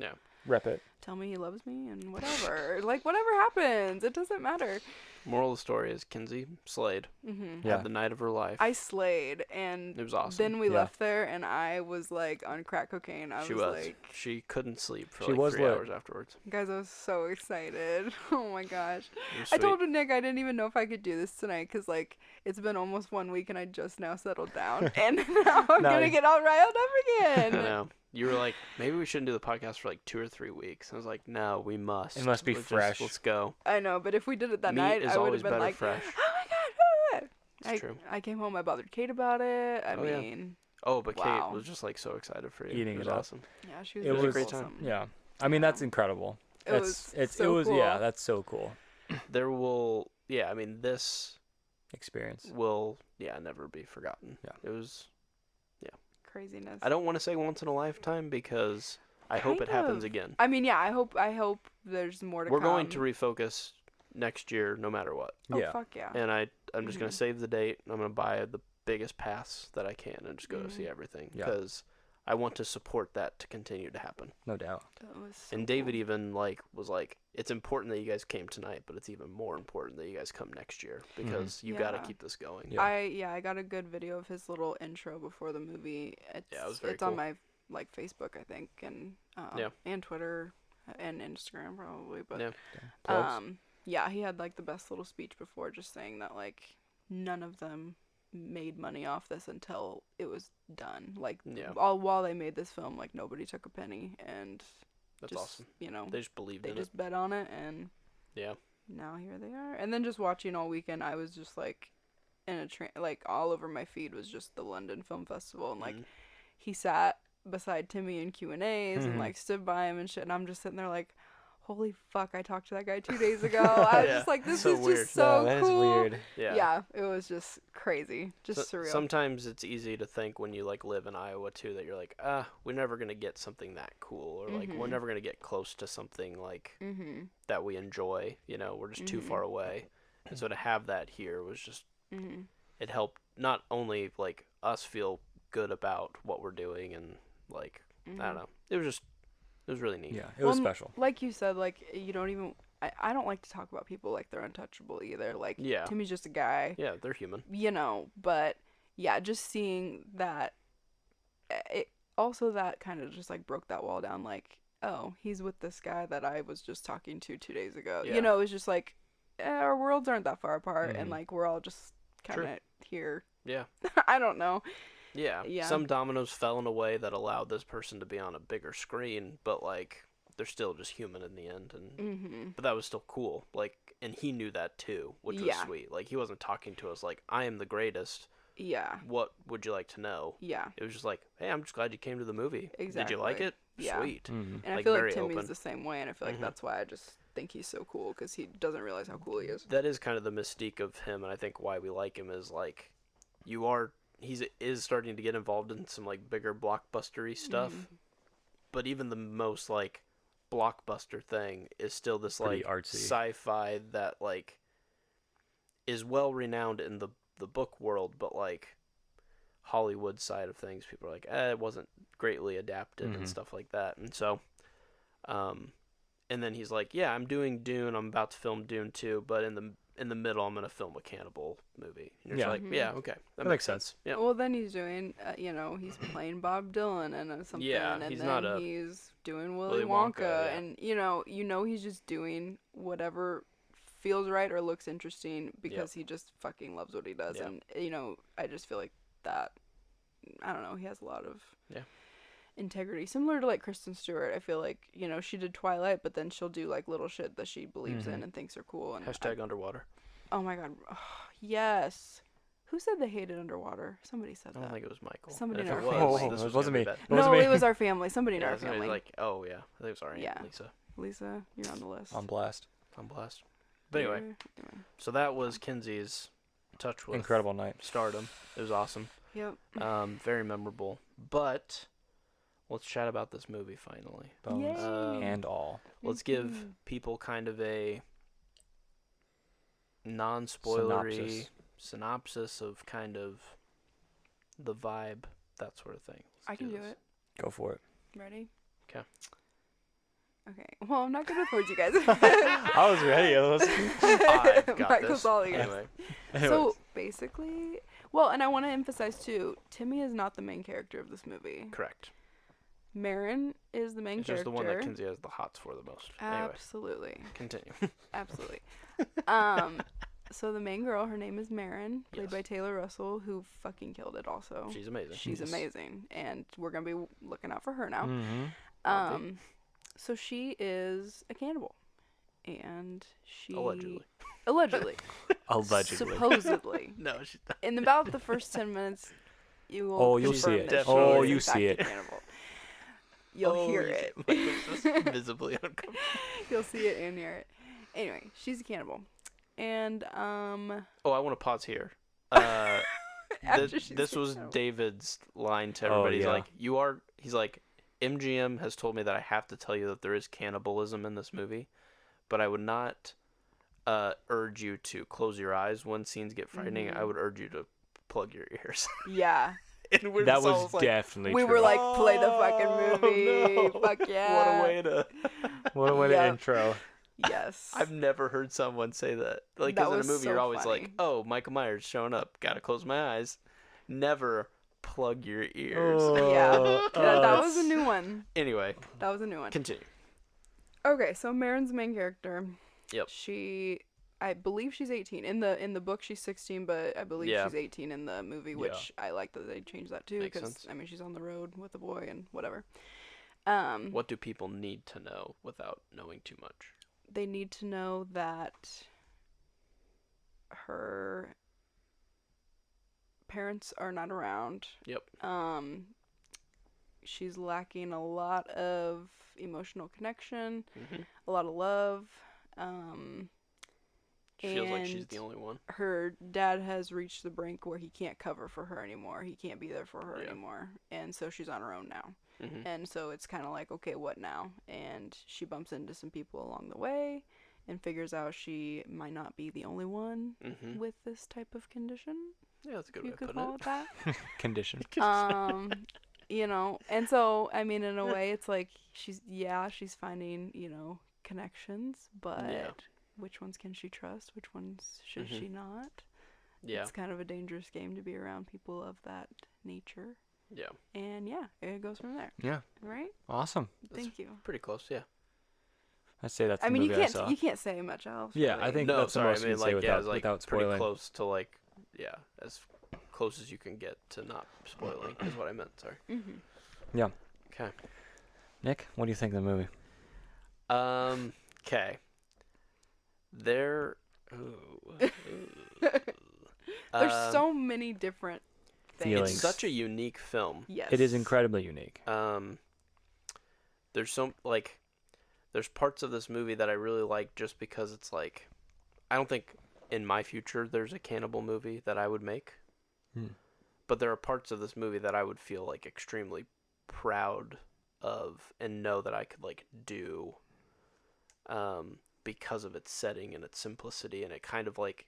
Rep it. tell me he loves me and whatever. Like whatever happens, it doesn't matter. Moral of the story is Kenzie slayed. Mm-hmm. Yeah. Had the night of her life. I slayed, and It was awesome. then we Yeah. left there, and I was like on crack cocaine. I She was was. like, She couldn't sleep for She like was 3 lit. hours afterwards. guys, I was so excited. Oh my gosh. It was I sweet. told Nick I didn't even know if I could do this tonight because, like, it's been almost 1 week and I just now settled down. And now I'm going to Nice. get all riled up I again. know. You were like, maybe we shouldn't do the podcast for like 2 or 3 weeks. I was like, no, we must. It must be fresh. Let's go. I know, but if we did it that Meat night, is I would always have been better like, fresh. oh my God. It's true. I came home, I bothered Kate about it. I Oh, yeah. mean, Oh, but Wow. Kate was just like so excited for you. Eating it was it up. awesome. yeah, she was It really was a great time. wholesome. Yeah. I mean, that's incredible. It was It so was cool. yeah, that's so cool. There will, yeah, I mean, this Experience. will, never be forgotten. Yeah. It was, Craziness. I don't want to say once in a lifetime because I hope it Kind happens of. again. I mean, yeah, I hope there's more to We're come. going to refocus next year no matter what. Oh, Yeah. fuck yeah. And I'm just going Mhm. to save the date. I'm going to buy the biggest pass that I can and just go to see everything Yeah. because I want to support that to continue to happen. No doubt. That was so And David cool. even was like, it's important that you guys came tonight, but it's even more important that you guys come next year because you got to Yeah. keep this going. Yeah. I got a good video of his little intro before the movie. It's, Yeah, it was very it's on cool. my Facebook, I think, and and Twitter and Instagram probably. But Yeah. Plugs. yeah, he had like the best little speech before, just saying that like none of them made money off this until it was done. Like Yeah. all while they made this film, like nobody took a penny, and That's just, awesome. you know, They just believed they in just bet on it, and Yeah. now here they are. And then just watching all weekend, I was just like in a train, like all over my feed was just the London Film Festival, and like Mhm. he sat beside Timmy in Q&As and Mhm. like stood by him and shit, and I'm just sitting there like, holy fuck, I talked to that guy 2 days ago. I was Yeah. just like, this So is weird. just so that is cool. weird. Yeah. Yeah, it was just crazy, just So- surreal. Sometimes it's easy to think when you live in Iowa too that you're like, we're never gonna get something that cool, or like we're Mhm. never gonna get close to something like Mhm. that we enjoy. You know, we're just too Mhm. far away, and so to have that here was just Mhm. it helped not only like us feel good about what we're doing and like I don't know, it was really neat. Yeah, it was Well, special. Like you said, like you don't even. I don't like to talk about people like they're untouchable either. Like Yeah. Timmy's just a guy. Yeah, they're human. You know, but yeah, just seeing that, it also that kind of just like broke that wall down. Like, oh, he's with this guy that I was just talking to 2 days ago. Yeah. You know, it was just like our worlds aren't that far apart, and Mhm. like we're all just kind True. of here. Yeah. I don't know. Yeah. Yeah. Some dominoes fell in a way that allowed this person to be on a bigger screen, but like they're still just human in the end, and but that was still cool. Like, and he knew that too, which was sweet. Like, he wasn't talking to us like, I am the greatest. Yeah. What would you like to know? Yeah. It was just like, hey, I'm just glad you came to the movie. Exactly. Did you like it? Yeah. Sweet. And I Like, feel like very Timmy's open. the same way, and I feel like that's why I just think he's so cool, because he doesn't realize how cool he is. That is kind of the mystique of him, and I think why we like him is like, he is starting to get involved in some like bigger blockbustery stuff, but even the most like blockbuster thing is still this Pretty like artsy. sci-fi that like is well renowned in the book world, but like Hollywood side of things, people are like, it wasn't greatly adapted and stuff like that. And so, and then he's like, yeah, I'm doing Dune. I'm about to film Dune 2, but in the middle, I'm gonna film a cannibal movie. And you're just like, yeah, okay, that makes sense. Yeah. Well, then he's doing, he's playing Bob Dylan and something, Yeah, and he's then not a he's doing Willy Wonka, Wonka, yeah. and he's just doing whatever feels right or looks interesting because he just fucking loves what he does, Yeah. and I just feel like that. I don't know. He has a lot of integrity, similar to like Kristen Stewart. I feel like she did Twilight, but then she'll do like little shit that she believes in and thinks are cool. And Hashtag underwater. oh my god, yes. Who said they hated Underwater? Somebody said I don't that. think it was Michael. Somebody And in if our it family. was, Oh, this it was wasn't gonna me. be bad. It wasn't No, me. it was our family. Somebody in Yeah, our somebody's family. like, oh yeah, I think it was our aunt Yeah. Lisa. Lisa, you're on the list. On blast. On blast. But anyway, so that was Kenzie's touch with Incredible night. stardom. It was awesome. Yep. Very memorable. But let's chat about this movie finally. Bones Yay. and all. Let's give people kind of a non-spoilery synopsis of kind of the vibe, that sort of thing. I can do it. Go for it. Ready? 'Kay. Okay. Well, I'm not gonna towards you guys. I was ready. I've got Michael's this. all ears. Anyway, So basically, well, and I want to emphasize too, Timmy is not the main character of this movie. correct. Marin is the main It's character. just the one that Kenzie has the hots for the most. Anyway, Absolutely. continue. Absolutely. So the main girl, her name is Marin, played by Taylor Russell, who fucking killed it also. She's amazing. She's amazing, and we're going to be looking out for her now. Mm-hmm. So she is a cannibal, and she Allegedly. allegedly supposedly No, she's not. in about the first 10 minutes you will Oh, you'll confirm see it. that she Oh, is, you in fact, see a it. cannibal. You'll hear it. Michael's just visibly uncomfortable. You'll see it and hear it. Anyway, she's a cannibal, and Oh, I want to pause here. after she's This a was cannibal. David's line to Oh, everybody. He's yeah. like, he's like, MGM has told me that I have to tell you that there is cannibalism in this movie, but I would not urge you to close your eyes when scenes get frightening. I would urge you to plug your ears. Yeah. And we're That just all was like, definitely We true. were like, play the "Oh, fucking movie. no." Fuck yeah. What a way to... What a way to Yep. intro. Yes. I've never heard someone say that. Like, That because in a was movie, so you're always funny. like, oh, Michael Myers showing up. Gotta close my eyes. Never plug your ears. Yeah. That was a it's- new one. Anyway, That was a new one. continue. Okay, so Marin's the main character. Yep. I believe she's 18. In the book she's 16, but I believe Yeah. she's 18 in the movie, which I like that they changed that too, Makes because sense. I mean she's on the road with a boy and whatever. What do people need to know without knowing too much? They need to know that her parents are not around. Yep. She's lacking a lot of emotional connection, Mm-hmm. a lot of love. She feels like she's And the only one. her dad has reached the brink where he can't cover for her anymore. He can't be there for her Yeah. anymore. And so she's on her own now. Mm-hmm. And so it's kind of like, okay, what now? And she bumps into some people along the way and figures out she might not be the only one Mm-hmm. with this type of condition. Yeah, that's a good You way of could putting call it. it that. Condition. And so, I mean, in a way, it's like she's finding, connections, but Yeah. which ones can she trust? Which ones should Mhm. she not? Yeah. It's kind of a dangerous game to be around people of that nature. Yeah. And yeah, it goes from there. Yeah. Right? Awesome. Thank you. Pretty close, yeah. I'd say that's the I mean, movie I saw. you can't say much else. Yeah, really. I think No, that's sorry, the most I mean, you can say like, yeah, without, it's like without pretty spoiling. close to, like, yeah, as close close as you can get to not spoiling is what I meant. Sorry. Mm-hmm. Yeah. Okay. Nick, what do you think of the movie? Okay. There. There's so many different things. Feelings. It's such a unique film. Yes. It is incredibly unique. There's there's parts of this movie that I really like just because it's like, I don't think in my future there's a cannibal movie that I would make. But there are parts of this movie that I would feel like extremely proud of and know that I could like do because of its setting and its simplicity, and it kind of like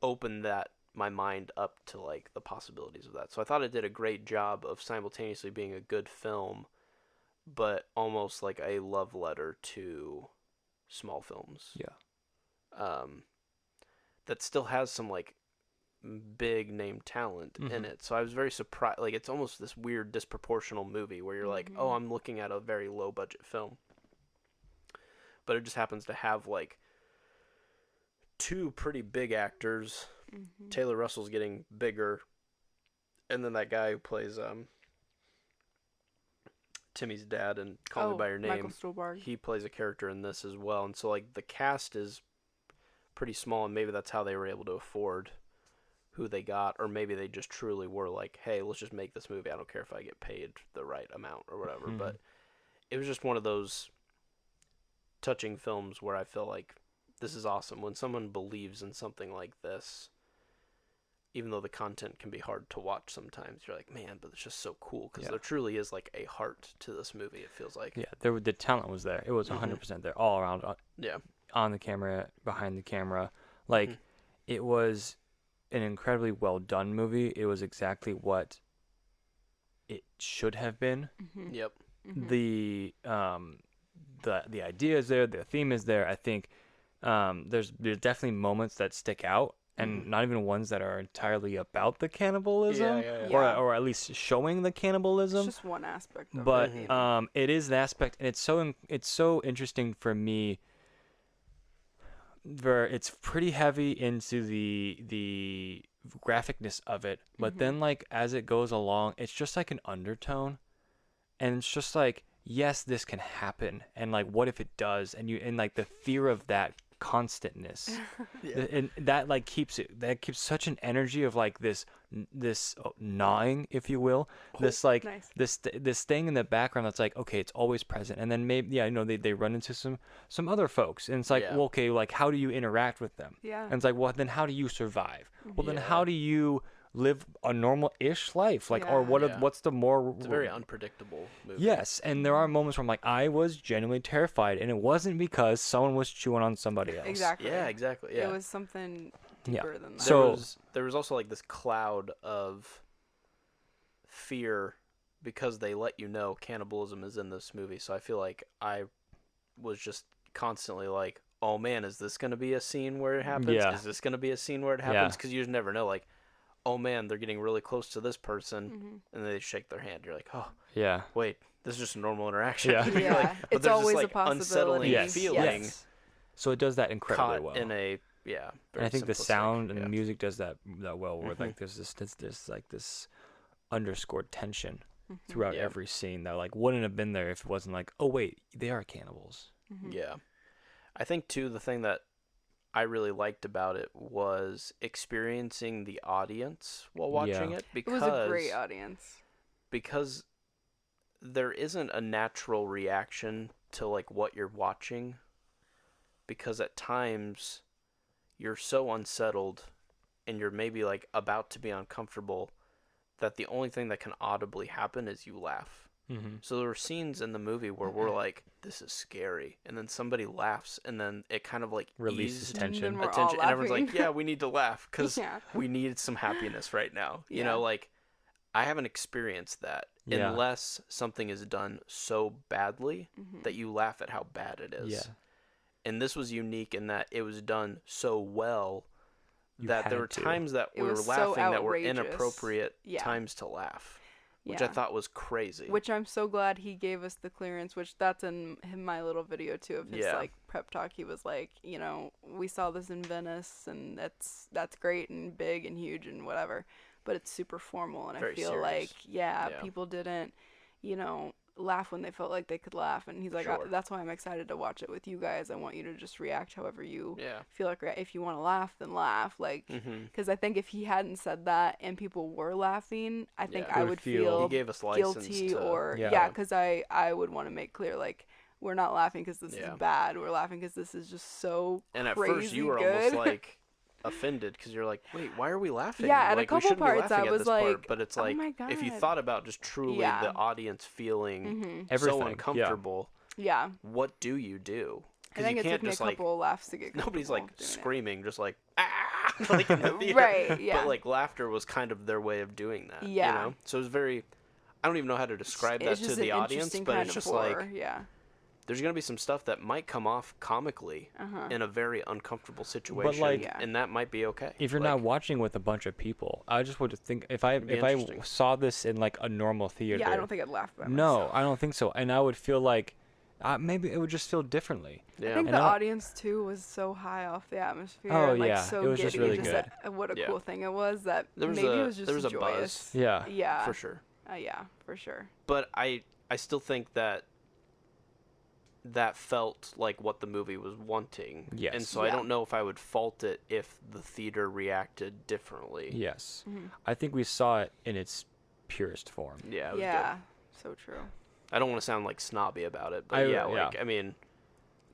opened my mind up to like the possibilities of that. So I thought it did a great job of simultaneously being a good film but almost like a love letter to small films. Yeah. That still has some like big name talent in it. So I was very surprised. Like, it's almost this weird disproportional movie where you're like, oh, I'm looking at a very low budget film. But it just happens to have like two pretty big actors. Taylor Russell's getting bigger. And then that guy who plays Timmy's dad in Call Me By Your Name, Michael Stuhlbarg. he plays a character in this as well. And so like the cast is pretty small, and maybe that's how they were able to afford who they got, or maybe they just truly were like, hey, let's just make this movie. I don't care if I get paid the right amount or whatever. But it was just one of those touching films where I feel like this is awesome. When someone believes in something like this, even though the content can be hard to watch sometimes, you're like, man, but it's just so cool because there truly is like a heart to this movie, it feels like. Yeah, the talent was there. It was 100% there all around. Yeah. On the camera, behind the camera. Like, it was an incredibly well done movie. It was exactly what it should have been. Yep. The idea is there, the theme is there. I think there's definitely moments that stick out, and not even ones that are entirely about the cannibalism, or at least showing the cannibalism. It's just one aspect of but it. it is an aspect, and it's so interesting for me. Where it's pretty heavy into the graphicness of it, but then like as it goes along, it's just like an undertone, and it's just like, yes, this can happen, and like what if it does, and like the fear of that constantness, and that like keeps such an energy of like this gnawing, if you will, this like this thing in the background that's like, okay, it's always present, and then maybe they run into some other folks, and it's like, well, okay, like how do you interact with them? And it's like, well, then how do you survive? Well, then how do you live a normal-ish life, like, or what's the more? It's a very unpredictable movie. Yes, and there are moments where I'm like, I was genuinely terrified, and it wasn't because someone was chewing on somebody else. Exactly. Yeah, exactly. Yeah. It was something deeper than that. So there was also like this cloud of fear because they let you know cannibalism is in this movie. So I feel like I was just constantly like, oh man, is this going to be a scene where it happens? Yeah. Is this going to be a scene where it happens? Because you just never know. Like, oh man, they're getting really close to this person, and they shake their hand. You're like, oh, yeah, wait, this is just a normal interaction. Yeah. Yeah. Like, but It's there's always this, a like, possibility. unsettling feeling. Yes. So it does that incredibly Caught well. in a and I think the simplistic, sound and the music does that well. Where like there's this underscored tension throughout every scene that like wouldn't have been there if it wasn't like, oh wait, they are cannibals. Yeah, I think too the thing that I really liked about it was experiencing the audience while watching it, because it was a great audience. Because there isn't a natural reaction to like what you're watching, because at times you're so unsettled and you're maybe like about to be uncomfortable that the only thing that can audibly happen is you laugh. So there were scenes in the movie where we're like, this is scary, and then somebody laughs, and then it kind of like releases tension, And we're all and everyone's like, laughing. yeah, we need to laugh because we need some happiness right now. You know, like I haven't experienced that unless something is done so badly that you laugh at how bad it is. And this was unique in that it was done so well that there were times that we were laughing that were inappropriate times to laugh. which I thought was crazy. Which I'm so glad he gave us the clearance, which that's in my little video too of his like prep talk. He was like, you know, we saw this in Venice and that's great and big and huge and whatever, but it's super formal, and Very I feel serious. like people didn't, you know, laugh when they felt like they could laugh, and he's like, Sure. that's why I'm excited to watch it with you guys. I want you to just react however you Yeah. feel like. If you want to laugh, then laugh, like, because I think if he hadn't said that and people were laughing, I think Yeah. I Would would feel- feel He gave us license guilty to, or Yeah. because I would want to make clear, like, we're not laughing because this is bad, we're laughing because this is just so and at crazy first you were good. almost like offended because you're like, wait, why are we laughing? Yeah, at a like, couple we shouldn't parts, be laughing I at was this part. like, But it's oh like, my if you God. thought about just truly Yeah. the audience feeling Everything, so yeah. uncomfortable, Yeah, what do you do? I think you it can't took me a just like, couple laughs to get nobody's comfortable like doing it. screaming, just like, ah, like in the theater. Right, yeah. But like laughter was kind of their way of doing that. Yeah. You know? So it was very, I don't even know how to describe It's that to just the an audience, interesting but kind it's of just horror, like, yeah. there's going to be some stuff that might come off comically in a very uncomfortable situation, like- Yeah. and that might be okay. If you're Like, not watching with a bunch of people, I just would think if I be if I interesting. saw this in like a normal theater. Yeah, I don't think I'd laugh by No, myself. I don't think so. And I would feel like maybe it would just feel differently. yeah. I think And the I don't- audience too was so high off the atmosphere. Oh, and, like, yeah, so it was just giddy, really that- what a Yeah. cool thing it was that There was maybe a- it was just there was a joyous. buzz. Yeah. Yeah, for sure. yeah, for sure. But I still think that felt like what the movie was wanting. Yes. And so I Yeah. don't know if I would fault it if the theater reacted differently. Yes. Mm-hmm. I think we saw it in its purest form. Yeah, it was Yeah, so true. good. I don't want to sound like snobby about it, but yeah. I mean,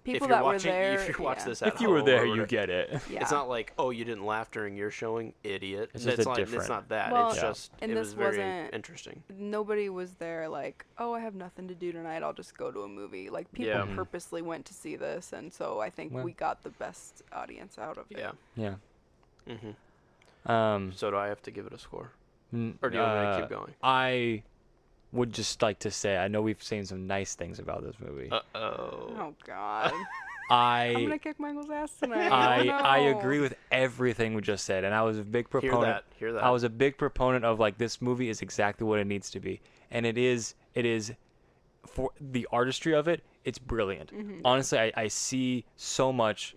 People if you're that watching, were there, if you watch yeah. this at If you were home there, or you whatever, get it. Yeah. It's not like, oh, you didn't laugh during your showing, idiot. It's just a It's different- not that. Well, it's Yeah. just and it this was very wasn't- interesting. Nobody was there like, oh, I have nothing to do tonight, I'll just go to a movie. Like, people Yeah. Mhm. purposely went to see this, and so I think Well- we got the best audience out of it. Yeah. Yeah. hmm So do I have to give it a score, or do you want me to keep going? I would just like to say I know we've seen some nice things about this movie. Oh God, I I'm gonna kick Michael's ass tonight. I Oh, no. I agree with everything we just said, and I was a big Hear proponent. that? Hear that? I was a big proponent of like this movie is exactly what it needs to be, and it is for the artistry of it. It's brilliant. Mm-hmm. Honestly, I see so much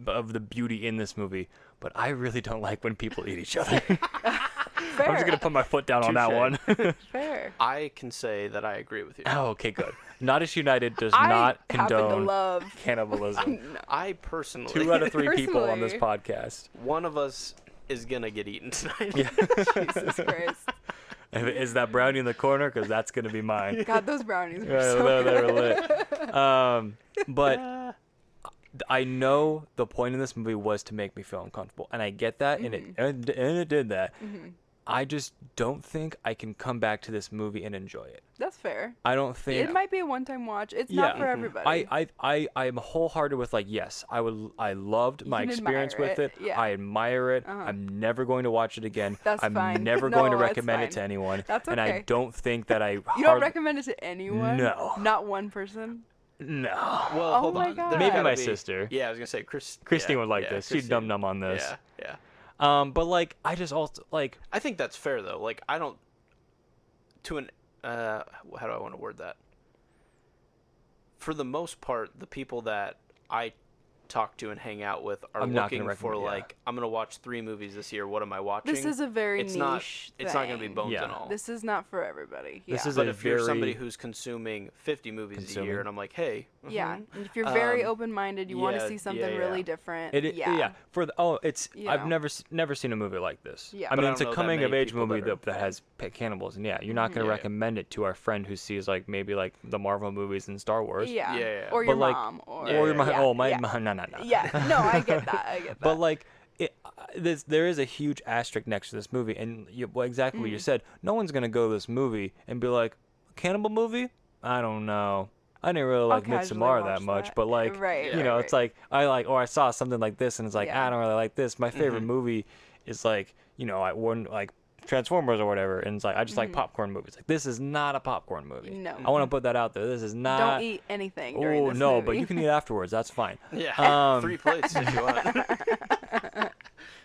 of the beauty in this movie, but I really don't like when people eat each other. Fair. I'm just gonna put my foot down on that Touche. one. Fair. I can say that I agree with you. Oh, okay, good. Nottish United does I not happen to condone love. cannibalism. No. I personally, 2 out of 3 people on this Personally. podcast. one of us is gonna get eaten tonight. Jesus Christ. Is that brownie in the corner? Because that's gonna be mine. God, those brownies were Yeah, so they were good. lit. But I know the point of this movie was to make me feel uncomfortable, and I get that, and it did that. I just don't think I can come back to this movie and enjoy it. That's fair. I don't think It might be a one-time watch. It's not for everybody. I'm wholehearted with like, yes, I loved my can experience admire with it, it. yeah. I admire it. I'm never going to watch it again. That's I'm fine. never No, going to that's recommend it to fine. anyone. That's And I okay. don't think that I You don't recommend it to anyone? No. Not one person? No. Well, Oh hold my on. God. There's Maybe gotta my be- sister. Yeah, I was gonna say Christine yeah, would like yeah, this. She'd Christine. numb on this. Yeah. But like, I just also like. I think that's fair though. Like, I don't. To an how do I want to word that? For the most part, the people that I talk to and hang out with are I'm not looking gonna for recommend- yeah. like, I'm gonna watch 3 movies this year. What am I watching? This is a very it's niche not. thing. It's not gonna be bones Yeah. and all. This is not for everybody. Yeah. This is But a if you're somebody very- who's consuming 50 movies a Consuming. year, and I'm like, hey, Yeah. And if you're very Um, open-minded, you want to yeah, see something yeah, really yeah. different. Yeah. For the it's You I've know. never seen a movie like this. Yeah. I But mean, I it's a don't know that coming of many age people movie that are- that has cannibals, and yeah, you're not gonna Yeah. recommend it to our friend who sees like maybe like the Marvel movies and Star Wars. Yeah. Yeah. Or your But, like, mom. Or, Or my yeah, my yeah. no. Yeah. No, I get that. I get that. But like, there is a huge asterisk next to this movie, and exactly what you said. No one's gonna go to this movie and be like, cannibal movie? I don't know. I didn't really like casually Midsommar watch that much, that. but like, Right, you know, right, it's like I saw something like this, and it's like Yeah. I don't really like this. My favorite movie is like, you know, I wouldn't like Transformers or whatever, and it's like I just like popcorn movies. Like this is not a popcorn movie. No. I want to put that out there. This is not. Don't eat anything during Oh this no, movie. but you can eat afterwards. That's fine. Yeah. Um, 3 plates if you want.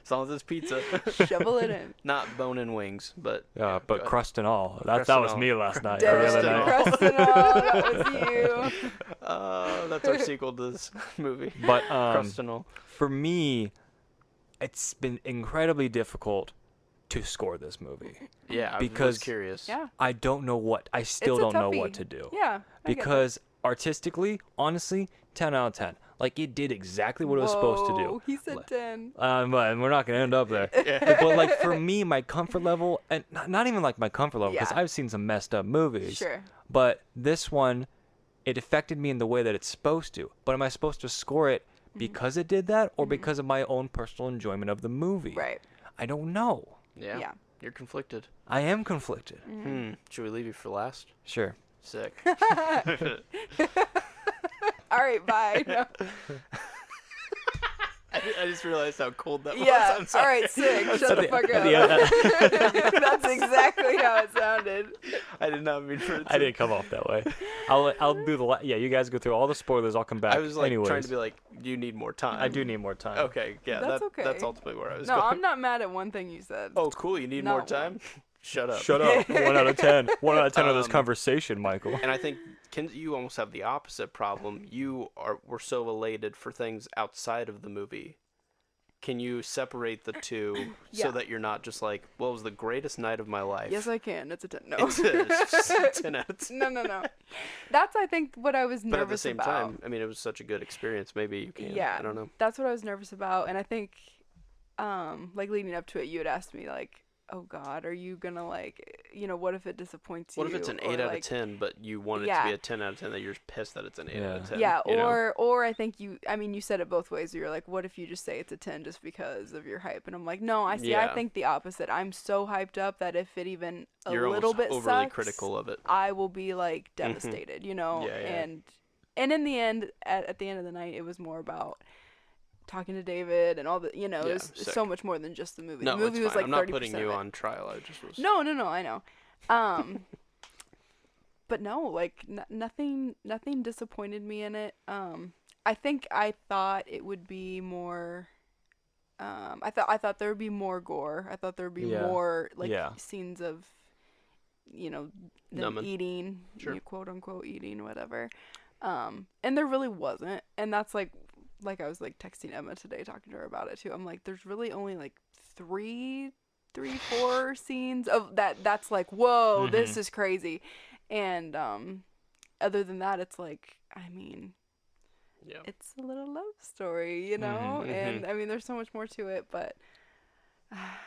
As long as it's pizza. Shovel it in. Not bone-in wings, but... Yeah, go but ahead. crust and all. Crust That and was all. me last night. Damn, Or the other and all. night. crust and all, that was you. That's our sequel to this movie. But Crust and all. for me, it's been incredibly difficult to score this movie. Yeah, I was Because- curious. Yeah. I don't know what. I still It's a don't know what toughie. to do. Yeah. I get that. Because artistically, honestly, 10 out of 10. Like, it did exactly what it was supposed to do. Whoa, He said 10. But we're not going to end up there. But, like, for me, my comfort level, and not even, like, my comfort level, because Yeah. I've seen some messed up movies. Sure. But this one, it affected me in the way that it's supposed to. But am I supposed to score it because it did that, or because of my own personal enjoyment of the movie? Right. I don't know. Yeah. Yeah. You're conflicted. I am conflicted. Should we leave you for last? Sure. Sick. All right, bye. No. I just realized how cold that Yeah. was. I'm sorry. All right, sick. Shut the fuck up. Yeah, That's exactly how it sounded. I did not mean for it to... I didn't come off that way. I'll do the yeah. You guys go through all the spoilers. I'll come back. I was like Anyways, trying to be like, you need more time. I do need more time. Okay, yeah, That's okay. That's ultimately where I was No, going. I'm not mad at one thing you said. Oh, cool. You need more Not time? Shut up. Shut up. 1 out of 10. 1 out of 10 of this conversation, Michael. And I think Kenzie, you almost have the opposite problem. Were so elated for things outside of the movie. Can you separate the two Yeah. so that you're not just like, well, it was the greatest night of my life? Yes, I can. It's a 10. No. It's just a 10 out of 10. No. That's, I think, what I was nervous But at the same about. time, I mean, it was such a good experience. Maybe you can. Yeah. I don't know. That's what I was nervous about. And I think, like, leading up to it, you had asked me, like, oh, God, are you going to, like, what if it disappoints you? What if it's an Or, 8 out of like, 10, but you want it to Yeah. be a 10 out of 10 that you're pissed that it's an 8 out of 10? Yeah, you know? or I think you said it both ways. You're like, what if you just say it's a 10 just because of your hype? And I'm like, no, I Yeah. think the opposite. I'm so hyped up that if it even You're little almost bit overly sucks, critical of it. I will be like devastated, Yeah, yeah. And in the end, at the end of the night, it was more about talking to David and all the, it was sick. so much more than just the movie. No, The movie it's was fine. like I'm not 30% putting of you it. on trial. I just was... No, I know. But no, like nothing disappointed me in it. I think I thought it would be more. I thought there would be more gore. I thought there would be Yeah. more like Yeah. scenes of, them Numbing. eating, Sure. quote unquote eating, whatever. And there really wasn't, and that's like I was like texting Emma today, talking to her about it too. I'm like, there's really only like three, 4 scenes of that. That's like, whoa, this is crazy. And other than that, it's like, I mean, Yeah. it's a little love story, and I mean, there's so much more to it. But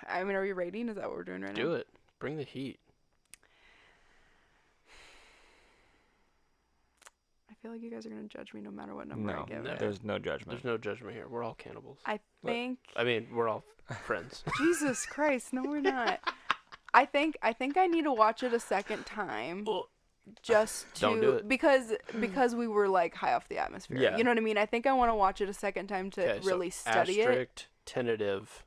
I mean, are we rating? Is that what we're doing right now? Do it. Bring the heat. I feel like you guys are gonna judge me no matter what number I No, give it. there's no judgment. There's no judgment here. We're all cannibals. I think. I mean, we're all friends. Jesus Christ, no, we're not. I think I need to watch it a second time. Just to Don't do it. because we were like high off the atmosphere. Yeah. You know what I mean? I think I want to watch it a second time to Okay, so really study it. asterisk, tentative.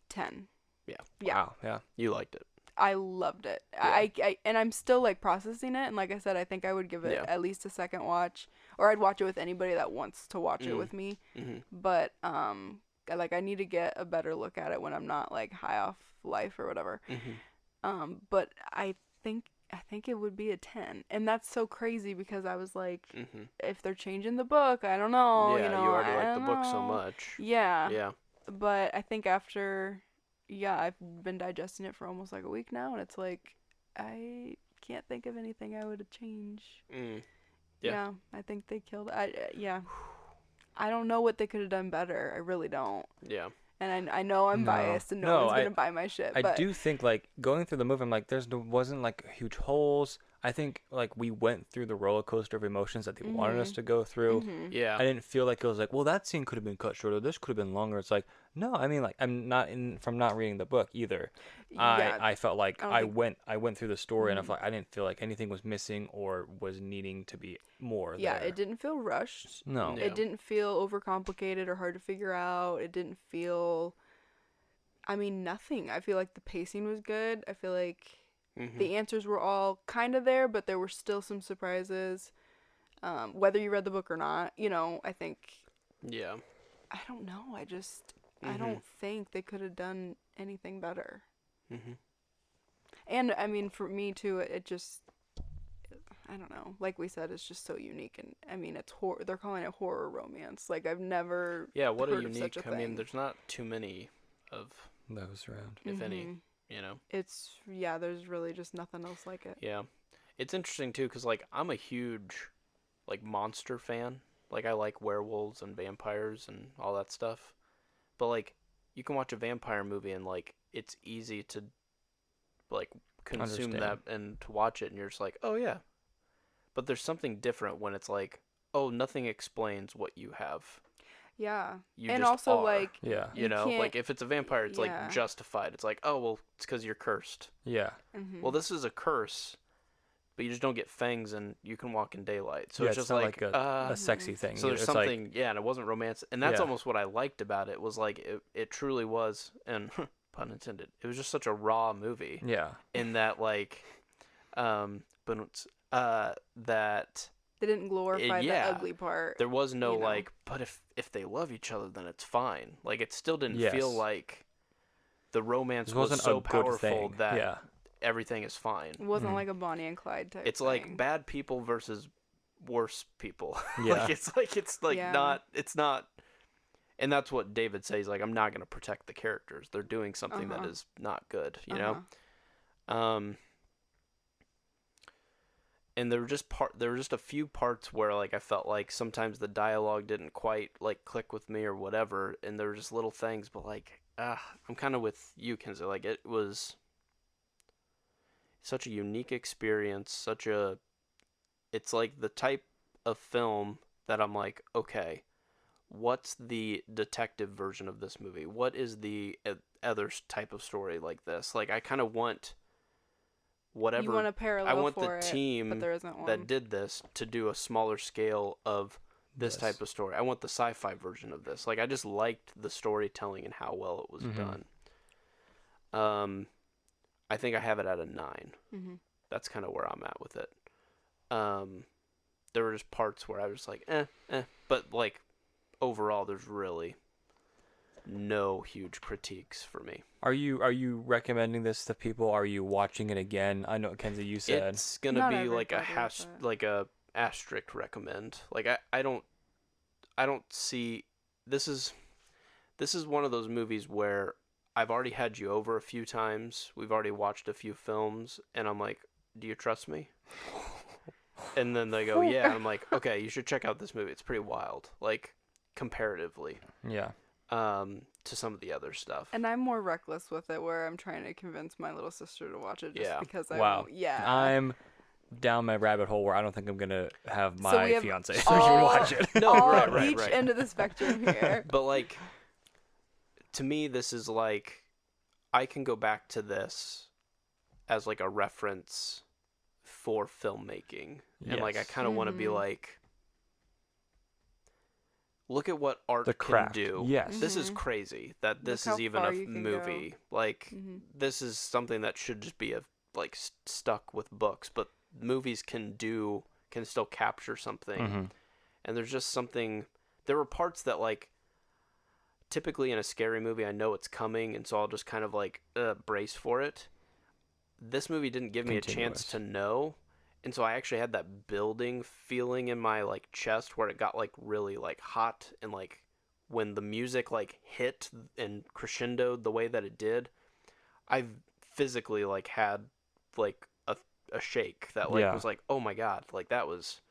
10. Yeah. Yeah. Wow. Yeah. You liked it. I loved it. Yeah. I and I'm still like processing it, and like I said, I think I would give it Yeah. at least a second watch, or I'd watch it with anybody that wants to watch it with me. Mm-hmm. But like I need to get a better look at it when I'm not like high off life or whatever. Mm-hmm. But I think it would be a 10, and that's so crazy because I was like, Mm-hmm. if they're changing the book, I don't know. Yeah, you know, you already I like the don't book so know. much. Yeah. Yeah. But I think after, I've been digesting it for almost like a week now, and it's like, I can't think of anything I would change. Mm. Yeah. Yeah. I think they killed it. I don't know what they could have done better. I really don't. Yeah. And I know I'm No. biased, and no No, one's going to buy my shit. I but do think like going through the movie, I'm like, wasn't like huge holes. I think like we went through the roller coaster of emotions that they wanted us to go through. Yeah. I didn't feel like it was like, well, that scene could have been cut shorter. This could have been longer. It's like, no, I mean, like from not reading the book either. Yeah. I felt like I don't I went through the story and I felt like I didn't feel like anything was missing or was needing to be more. Yeah, there. it didn't feel rushed. No. Yeah. It didn't feel overcomplicated or hard to figure out. It didn't feel, I mean, nothing. I feel like the pacing was good. I feel like Mm-hmm. the answers were all kind of there, but there were still some surprises. Whether you read the book or not, I think, Yeah. I don't know. I don't think they could have done anything better. Mm-hmm. And I mean, for me too, it just, I don't know. Like we said, it's just so unique, and I mean, it's horror. They're calling it horror romance. Like I've never what heard a of unique. such a thing. I mean, there's not too many of those around, if any. You know. It's there's really just nothing else like it. Yeah, it's interesting too, cause like I'm a huge like monster fan. Like I like werewolves and vampires and all that stuff. But like you can watch a vampire movie and like it's easy to like consume that and to watch it and you're just like, oh yeah. But there's something different when it's like, oh, nothing explains what you have. Yeah. You and just also are, like you know, like if it's a vampire, it's like justified. It's like, oh well, it's because you're cursed. Yeah. Well, this is a curse, but you just don't get fangs and you can walk in daylight. So yeah, it's just not like a sexy thing. So there's it's something, and it wasn't romantic, and that's almost what I liked about it. Was like it truly was, and pun intended. It was just such a raw movie. Yeah. In that like, but that they didn't glorify the ugly part. There was no like, but if they love each other, then it's fine. Like it still didn't feel like the romance was so powerful that everything is fine. It wasn't like a Bonnie and Clyde type. It's thing. like bad people versus worse people. Yeah. it's not. And that's what David says. Like, I'm not going to protect the characters. They're doing something that is not good. You know. And there were just a few parts where like I felt like sometimes the dialogue didn't quite like click with me or whatever, and there were just little things. But like, I'm kind of with you, Kenzie. Like it was such a unique experience. It's like the type of film that I'm like, okay, what's the detective version of this movie? What is the other type of story like this? Like I kind of want. Whatever, you want a parallel I want for the team but there isn't one. that did this to do a smaller scale of this type of story. I want the sci-fi version of this. Like I just liked the storytelling and how well it was done. I think I have it at a 9. That's kind of where I'm at with it. There were just parts where I was like, but like overall, there's really no huge critiques for me. Are you recommending this to people? Are you watching it again? I know, Kenzie, you said it's gonna be like a asterisk recommend. Like I don't see this is one of those movies where I've already had you over a few times. We've already watched a few films, and I'm like, do you trust me? And then they go, yeah. And I'm like, okay, you should check out this movie. It's pretty wild, like comparatively. Yeah. To some of the other stuff. And I'm more reckless with it, where I'm trying to convince my little sister to watch it just because I'm down my rabbit hole where I don't think I'm gonna have my fiance so you can watch it. No, right. Each end of the spectrum here. But like, to me, this is like, I can go back to this as like a reference for filmmaking, and like I kind of want to be like, look at what art can do. Yes. This is crazy that this is even a movie. Like, this is something that should just be stuck with books, but movies can still capture something. And there's just something, there were parts that like, typically in a scary movie, I know it's coming, and so I'll just kind of like brace for it. This movie didn't give me a chance to know. And so I actually had that building feeling in my like chest where it got like really like hot, and like when the music like hit and crescendoed the way that it did, I physically like had like a shake that like was like, oh my God, like that was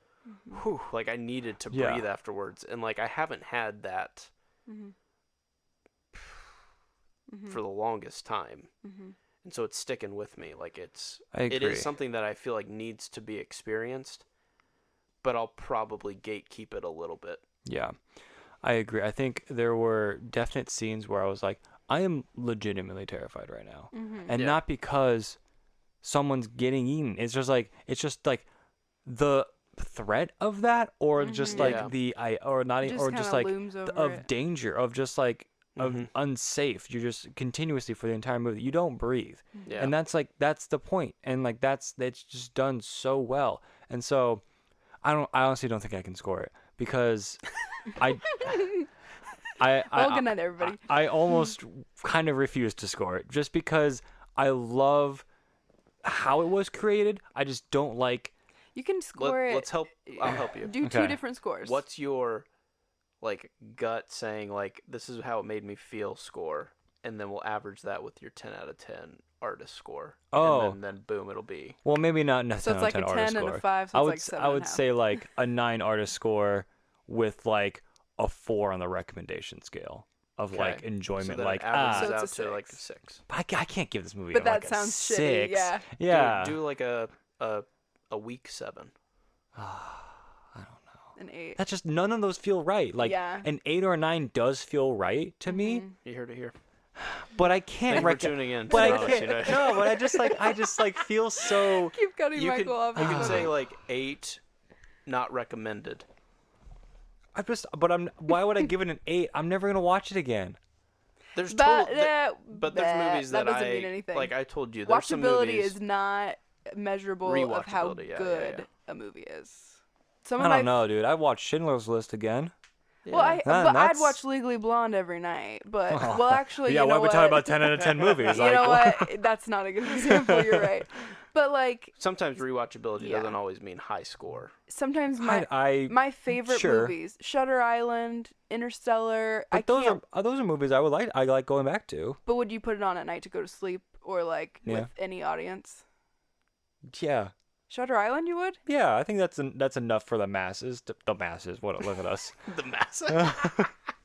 whew, like I needed to breathe afterwards, and like I haven't had that for the longest time. And so it's sticking with me. Like it is something that I feel like needs to be experienced, but I'll probably gatekeep it a little bit. Yeah, I agree. I think there were definite scenes where I was like, I am legitimately terrified right now. And not because someone's getting eaten. It's just like the threat of that, or just like of danger, of just like, of unsafe. You're just continuously for the entire movie. You don't breathe. Yeah. And that's the point. And like that's just done so well. And so I honestly don't think I can score it, because Well, good night, everybody. I almost kind of refuse to score it just because I love how it was created. I just don't like. You can score it. I'll help you. Do two different scores. What's your like gut saying like this is how it made me feel score, and then we'll average that with your 10 out of 10 artist score. Oh. And then boom, it'll be. Well, maybe not So it's like a 10 and a 5. So it's like 7. I would say like a 9 artist score with like a 4 on the recommendation scale of like enjoyment. So then like it averages So out it's a to like a 6. 6. I can't give this movie. But that like sounds a shitty. 6. Yeah. Yeah. Do like a weak 7. I don't know. An 8. That's just none of those feel right. Like an 8 or a 9 does feel right to me, You heard it here. but I can't. Thank you for tuning in. But I folks, can't. No, but I just like feel so. Keep cutting Michael off. You can say like 8, not recommended. Why would I give it an 8? I'm never gonna watch it again. There's But there's movies that doesn't mean anything. like I told you. There's some Watchability movies. is not measurable of how Rewatchability, good a movie is. I don't know, dude. I watched Schindler's List again. Yeah. Well, I'd that's- watch Legally Blonde every night, but well, actually, Yeah, you why know are we what? talking about 10 out of 10 movies? You know what? That's not a good example. You're right. But like Sometimes rewatchability doesn't always mean high score. sometimes I my favorite sure. movies: Shutter Island, Interstellar. But those are movies I would like. I like going back to. But would you put it on at night to go to sleep, or like Yeah. with any audience? Yeah. Shutter Island, you would? Yeah, I think that's enough for the masses. The masses. What? Look at us. The mass.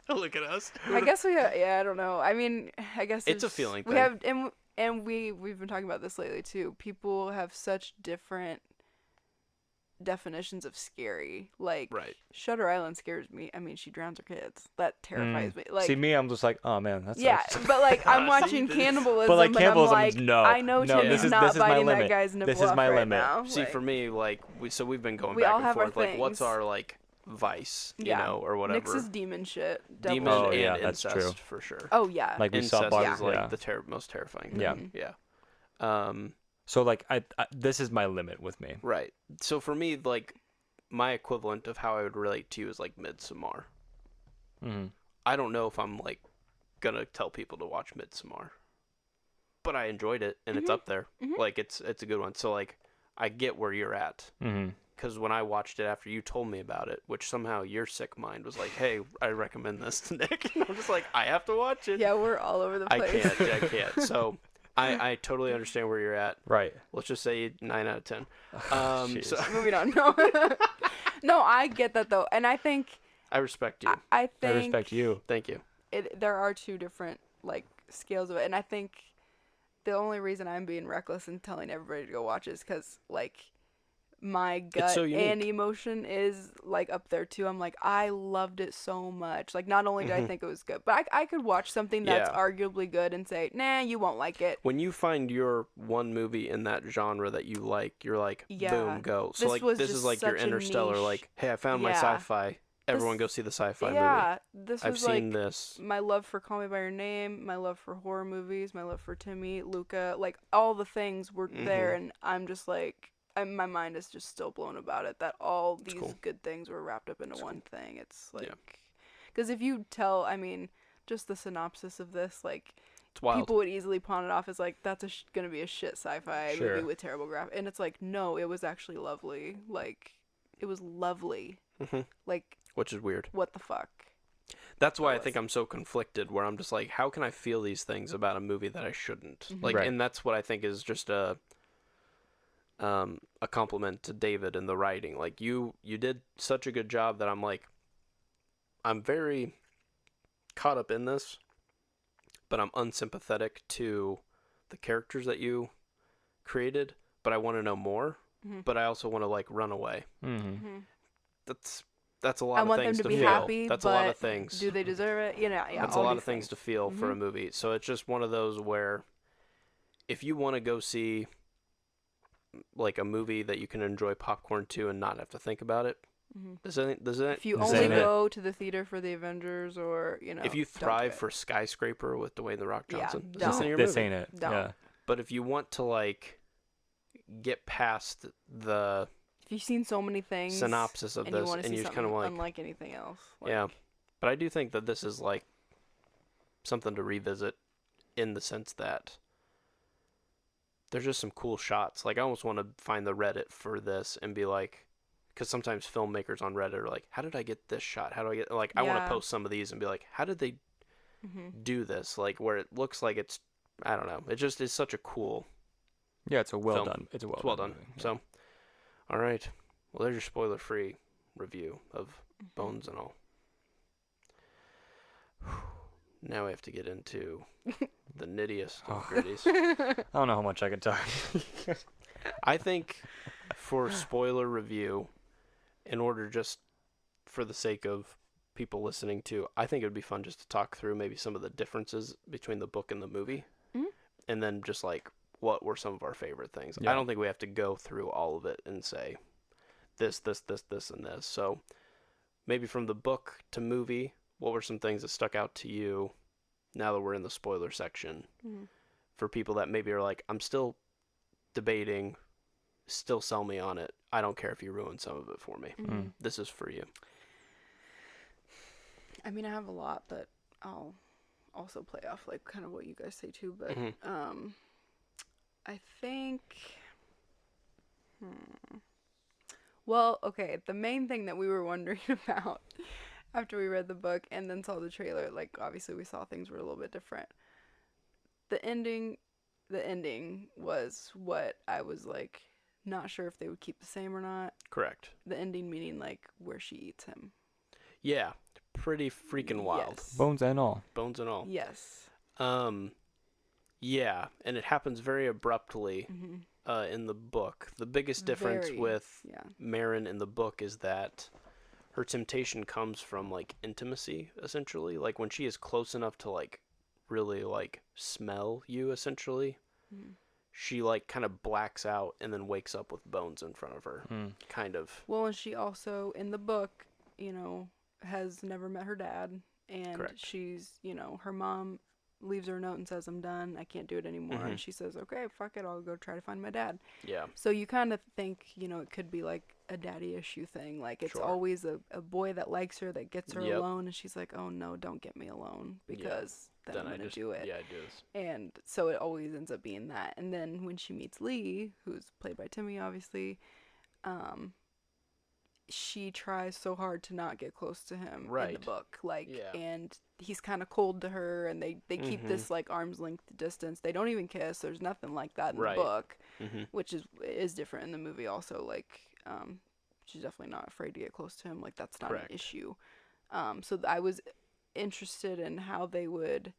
Look at us. I guess I don't know. I mean, I guess It's a there's- feeling We thing. have and we've been talking about this lately too. People have such different definitions of scary. Like Right. Shutter Island scares me. I mean, she drowns her kids. That terrifies me. Like See me, I'm just like, oh man, that's but like I'm See, watching this- cannibalism, But like and cannibalism I'm is like, no. I know no, Timmy's this not is my biting limit. that guy's nipple This is off my right limit. now. See, Like, for me, like we've been going We back all and have our forth. Like, what's things. our like vice, yeah, you know, or whatever. Nyx is demon shit. Demon Devil Oh, shit. and yeah, that's incest true. for sure. Oh yeah. Like we saw Incest Barbie. is like Yeah. the most terrifying thing. Yeah. Yeah. So like I this is my limit with me. Right. So for me, like my equivalent of how I would relate to you is like Midsommar. Mm-hmm. I don't know if I'm like gonna tell people to watch Midsommar, but I enjoyed it and it's up there. Like it's a good one. So like I get where you're at. Mm-hmm. Because when I watched it after you told me about it, which somehow your sick mind was like, hey, I recommend this to Nick. And I'm just like, I have to watch it. Yeah, we're all over the place. I can't. So I totally understand where you're at. Right. Let's just say 9 out of 10. Jeez. So Moving on. No. No, I get that though, and I think I respect you. I think I respect you. Thank you. there are two different like scales of it, and I think the only reason I'm being reckless and telling everybody to go watch is because like my gut so unique. and emotion is like up there too. I'm like, I loved it so much. Like not only did I think it was good, but I could watch something that's Yeah. arguably good and say, nah, you won't like it. When you find your one movie in that genre that you like, you're like, Yeah. boom, go. So This like was this is just like your such a Interstellar. niche- Like, hey, I found my Yeah. sci-fi. Everyone go see the sci-fi movie. Yeah, this I've was seen like this. my love for Call Me by Your Name, my love for horror movies, my love for Timmy, Luca, like all the things were there, and I'm just like, my mind is just still blown about it that all these cool. good things were wrapped up into one thing. It's Yeah. like, because if you tell, I mean, just the synopsis of this, like, It's wild. people would easily pawn it off as like that's gonna be a shit sci-fi Sure. movie with terrible graphics, and it's like, no, it was actually lovely. Like, it was lovely. Like, Which is weird. what the fuck? That's why I think I'm so conflicted, where I'm just like, how can I feel these things about a movie that I shouldn't? Like, Right. and that's what I think is just a compliment to David in the writing. Like, you did such a good job that I'm like, I'm very caught up in this, but I'm unsympathetic to the characters that you created, but I want to know more, but I also want to like run away. Mm-hmm. That's a lot I of want things them to to be feel. happy, That's but a lot of things. do they deserve it? You know, yeah. That's a all lot these of things to feel Mm-hmm. for a movie. So it's just one of those where if you want to go see like a movie that you can enjoy popcorn to and not have to think about it, does that If you This only ain't it. go to the theater for the Avengers, or you know, if you don't do thrive it. for Skyscraper with Dwayne the Rock Yeah, Johnson, don't. this ain't your This movie. ain't it. Don't. Yeah. But if you want to like get past the if you've seen so many things, synopsis of and you this want to and see you just something kind of like unlike anything else, like, yeah, but But I do think that this is like something to revisit in the sense that there's just some cool shots. Like I almost want to find the Reddit for this and be like, because sometimes filmmakers on Reddit are like, how did I get this shot? How do I get, like, I want to post some of these and be like, how did they do this? Like, where it looks like it's, I don't know. It just is such a cool Yeah, it's a well film. done. It's a well done. movie, yeah. So, all right. Well, there's your spoiler-free review of Bones and all. Now we have to get into the nittiest of gritties. I don't know how much I can talk. I think for spoiler review, in order just for the sake of people listening to, I think it would be fun just to talk through maybe some of the differences between the book and the movie. And then just like, what were some of our favorite things? Yeah. I don't think we have to go through all of it and say this, and this. So maybe from the book to movie, what were some things that stuck out to you now that we're in the spoiler section for people that maybe are like, I'm still debating, still sell me on it. I don't care if you ruin some of it for me. This is for you. I mean, I have a lot, but I'll also play off like kind of what you guys say too. But I think, well, okay, the main thing that we were wondering about after we read the book and then saw the trailer, like obviously we saw things were a little bit different. The ending was what I was like not sure if they would keep the same or not. Correct. The ending meaning like where she eats him. Yeah, pretty freaking wild. Yes. Bones and all. Bones and all. Yes. Yeah, and it happens very abruptly in the book. The biggest difference with Marin in the book is that her temptation comes from like intimacy, essentially. Like when she is close enough to like really like smell you, essentially, she like kind of blacks out and then wakes up with bones in front of her, kind of. Well, and she also in the book, you know, has never met her dad, and she's, you know, her mom leaves her a note and says, I'm done, I can't do it anymore, and she says, okay, fuck it, I'll go try to find my dad. Yeah. So you kind of think, you know, it could be like a daddy issue thing, like it's always a boy that likes her, that gets her alone, and she's like, oh no, don't get me alone, because then I'm gonna do it. Yeah, I do this. And so it always ends up being that. And then when she meets Lee, who's played by Timmy, obviously, she tries so hard to not get close to him in the book, like, and he's kind of cold to her, and they keep this like arm's length distance. They don't even kiss. There's nothing like that in the book, which is different in the movie. Also, like, she's definitely not afraid to get close to him. Like that's not an issue. So I was interested in how they would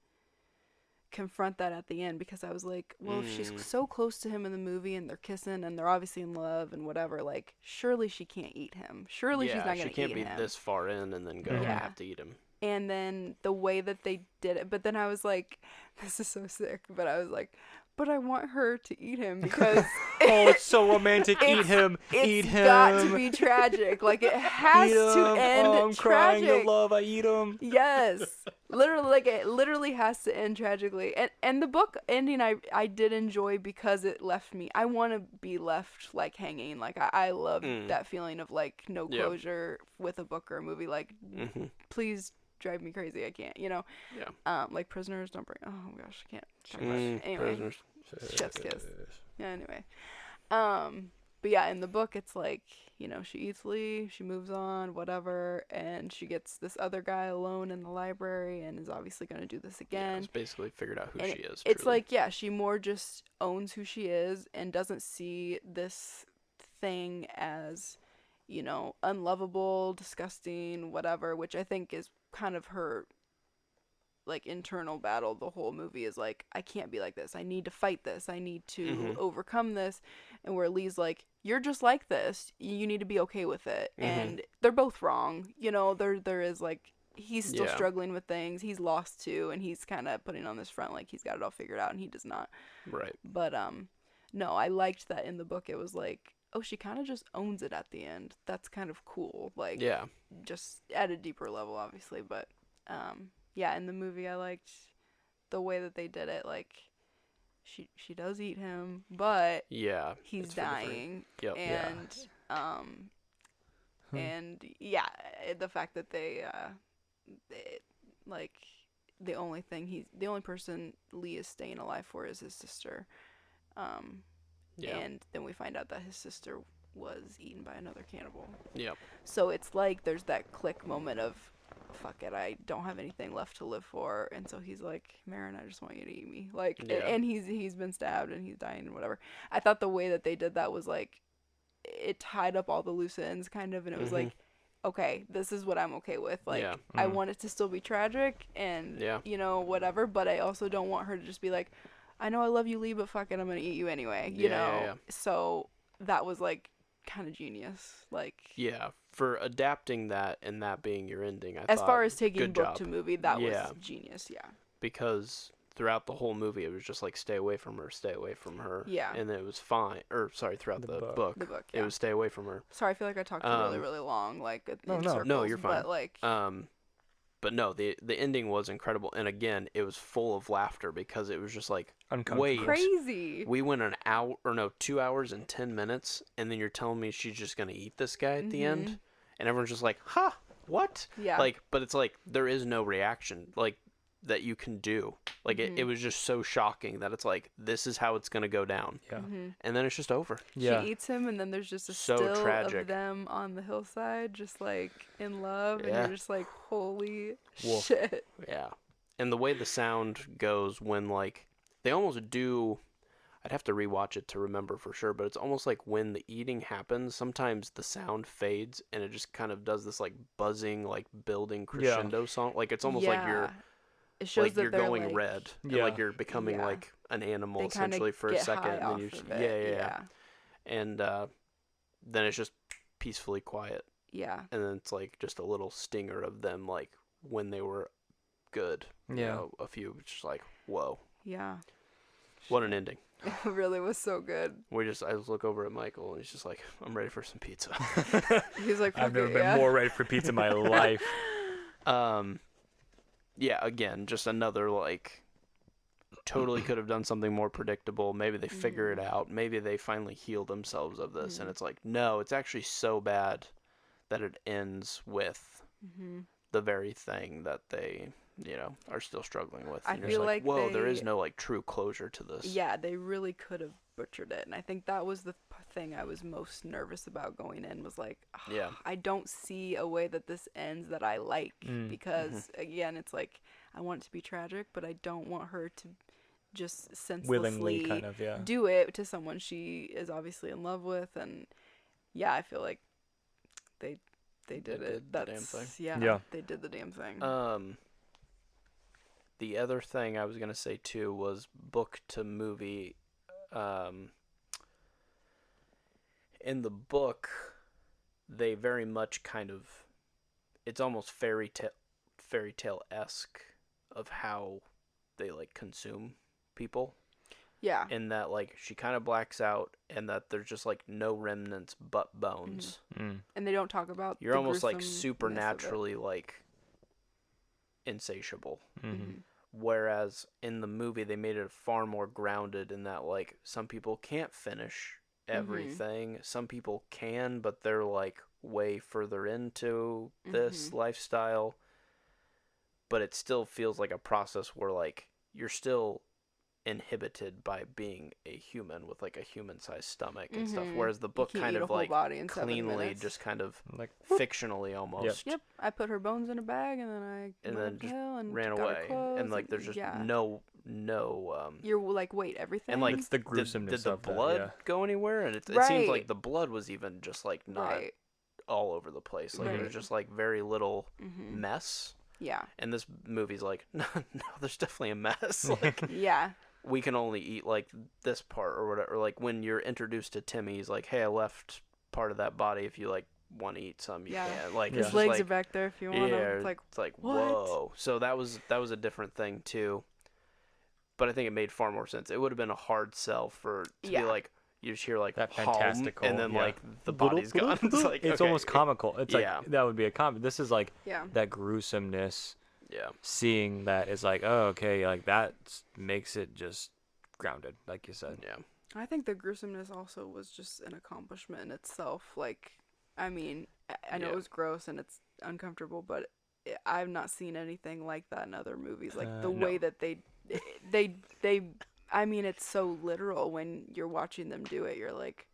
confront that at the end, because I was like, well, if she's so close to him in the movie and they're kissing and they're obviously in love and whatever, like surely she can't eat him. Surely she's not gonna eat him. She can't be this far in and then go and have to eat him. And then the way that they did it, but then I was like, this is so sick, but I was like, but I want her to eat him because oh, it's so romantic. Eat him. Eat him. It's got to be tragic. Like it has to end I'm tragic. crying to love. I eat him. Yes, literally, like it literally has to end tragically. And the book ending, I did enjoy because it left me. I want to be left like hanging. Like I love that feeling of like no closure with a book or a movie. Like please drive me crazy. I can't, you know. Like Prisoners, don't bring. Oh my gosh, I can't talk about it. Anyway, Prisoners. Chef's kiss. Yeah. Anyway, but yeah, in the book, it's like, you know, she eats Lee, she moves on, whatever, and she gets this other guy alone in the library, and is obviously going to do this again. Yeah, it's basically figured out who and she is. It's truly. like, yeah, she more just owns who she is and doesn't see this thing as, you know, unlovable, disgusting, whatever, which I think is kind of her like internal battle. The whole movie is like, I can't be like this, I need to fight this, I need to overcome this. And where Lee's like, you're just like this, you need to be okay with it. And they're both wrong, you know. There is like, he's still struggling with things, he's lost too, and he's kind of putting on this front like he's got it all figured out, and he does not. But no, I liked that in the book. It was like, oh, she kind of just owns it at the end. That's kind of cool. Like, just at a deeper level, obviously. But yeah, in the movie, I liked the way that they did it. Like, she does eat him, but he's dying. And and yeah, the fact that they it, like the only person Lee is staying alive for is his sister. Yeah. And then we find out that his sister was eaten by another cannibal. Yep. So it's like there's that click moment of, fuck it, I don't have anything left to live for. And so he's like, Marin, I just want you to eat me. Like, Yeah. and he's been stabbed and he's dying and whatever. I thought the way that they did that was like, it tied up all the loose ends kind of, and it was like, okay, this is what I'm okay with. Like, Yeah. I want it to still be tragic and, you know, whatever, but I also don't want her to just be like, I know I love you, Lee, but fuck it, I'm gonna eat you anyway, you know? Yeah. So that was, like, kind of genius. Like, Yeah, for adapting that and that being your ending, I as thought, far as taking good book job. to movie, that Yeah. was genius, yeah. Because throughout the whole movie, it was just like, stay away from her, stay away from her. Yeah. And it was fine. Or, sorry, throughout the book. The book, It was stay away from her. Sorry, I feel like I talked really, really long, like, in circles. No, you're fine. But, like... But no, the ending was incredible. And again, it was full of laughter because it was just like, wait. Crazy. We went 2 hours and 10 minutes, and then you're telling me she's just going to eat this guy at the end? And everyone's just like, huh, what? Yeah. Like, but it's like, there is no reaction, like, that you can do. Like, it was just so shocking that it's like, this is how it's going to go down. Yeah. And then it's just over. Yeah. She eats him, and then there's just a So still tragic. of them on the hillside, just, like, in love, and Yeah. you're just like, holy Wolf. shit. Yeah. And the way the sound goes when, like, they almost do... I'd have to rewatch it to remember for sure, but it's almost like when the eating happens, sometimes the sound fades, and it just kind of does this, like, buzzing, like, building crescendo song. Like, it's almost like you're... It shows like that you're they're going like, red, and Yeah. like you're becoming Yeah. like an animal they kinda essentially for a get second, high and then off you of just, it. yeah, and then it's just peacefully quiet, Yeah. and then it's like just a little stinger of them like when they were good, you Yeah. know, a few, just like whoa, Yeah. what an ending. It really was so good. I just look over at Michael, and he's just like, I'm ready for some pizza. He's like, I've never "Fuck it, been yeah." more ready for pizza in my life. Yeah, again, just another like totally could have done something more predictable. Maybe they figure it out. Maybe they finally heal themselves of this, and it's like, no, it's actually so bad that it ends with the very thing that they, you know, are still struggling with. I And you're feel just like whoa, there is they- no like true closure to this. Yeah, they really could have butchered it, and I think that was the thing I was most nervous about going in, was like, Yeah. I don't see a way that this ends that I like, because again, it's like, I want it to be tragic, but I don't want her to just senselessly Willingly, kind of, yeah. do it to someone she is obviously in love with. And yeah, I feel like they did did it. the damn That's thing. Yeah. They did the damn thing. The other thing I was gonna say too was book to movie. In the book, they very much kind of, it's almost fairy tale-esque of how they like consume people. Yeah. In that, like, she kind of blacks out, and that there's just like no remnants but bones. And they don't talk about You're the almost like gruesomeness of it. supernaturally like insatiable. Whereas in the movie, they made it far more grounded in that, like, some people can't finish everything. Some people can, but they're like way further into this lifestyle. But it still feels like a process where like you're still inhibited by being a human with like a human-sized stomach and stuff. Whereas the book can't kind eat a of whole like body in 7 cleanly minutes. just kind of Like, fictionally almost. Yep, I put her bones in a bag, and then I went just uphill and ran got her away, clothes, and like there's just yeah. no You're like, wait, everything? and like It's the did gruesomeness the of that, blood yeah. go anywhere? And it seems Right. like the blood was even just like not Right. all over the place. Like it was Right. just like very little mess. Yeah. And this movie's like, no, there's definitely a mess. Like Yeah. we can only eat like this part or whatever. Like when you're introduced to Timmy, he's like, hey, I left part of that body. If you like want to eat some, you Yeah. can. Like His it's legs just are like, back there if you want yeah, them. it's like what? whoa. So that was a different thing too. But I think it made far more sense. It would have been a hard sell to Yeah. be like, you just hear like That home, fantastical, and then yeah. like the body's gone. It's like it's okay. almost comical. It's Yeah. like that would be a comedy. This is like Yeah. that gruesomeness. Yeah. Seeing that is like, oh, okay, like that makes it just grounded, like you said. Yeah. I think the gruesomeness also was just an accomplishment in itself. Like, I mean, I know Yeah. it was gross and it's uncomfortable, but I've not seen anything like that in other movies. Like the No. way that they I mean, it's so literal when you're watching them do it. You're like,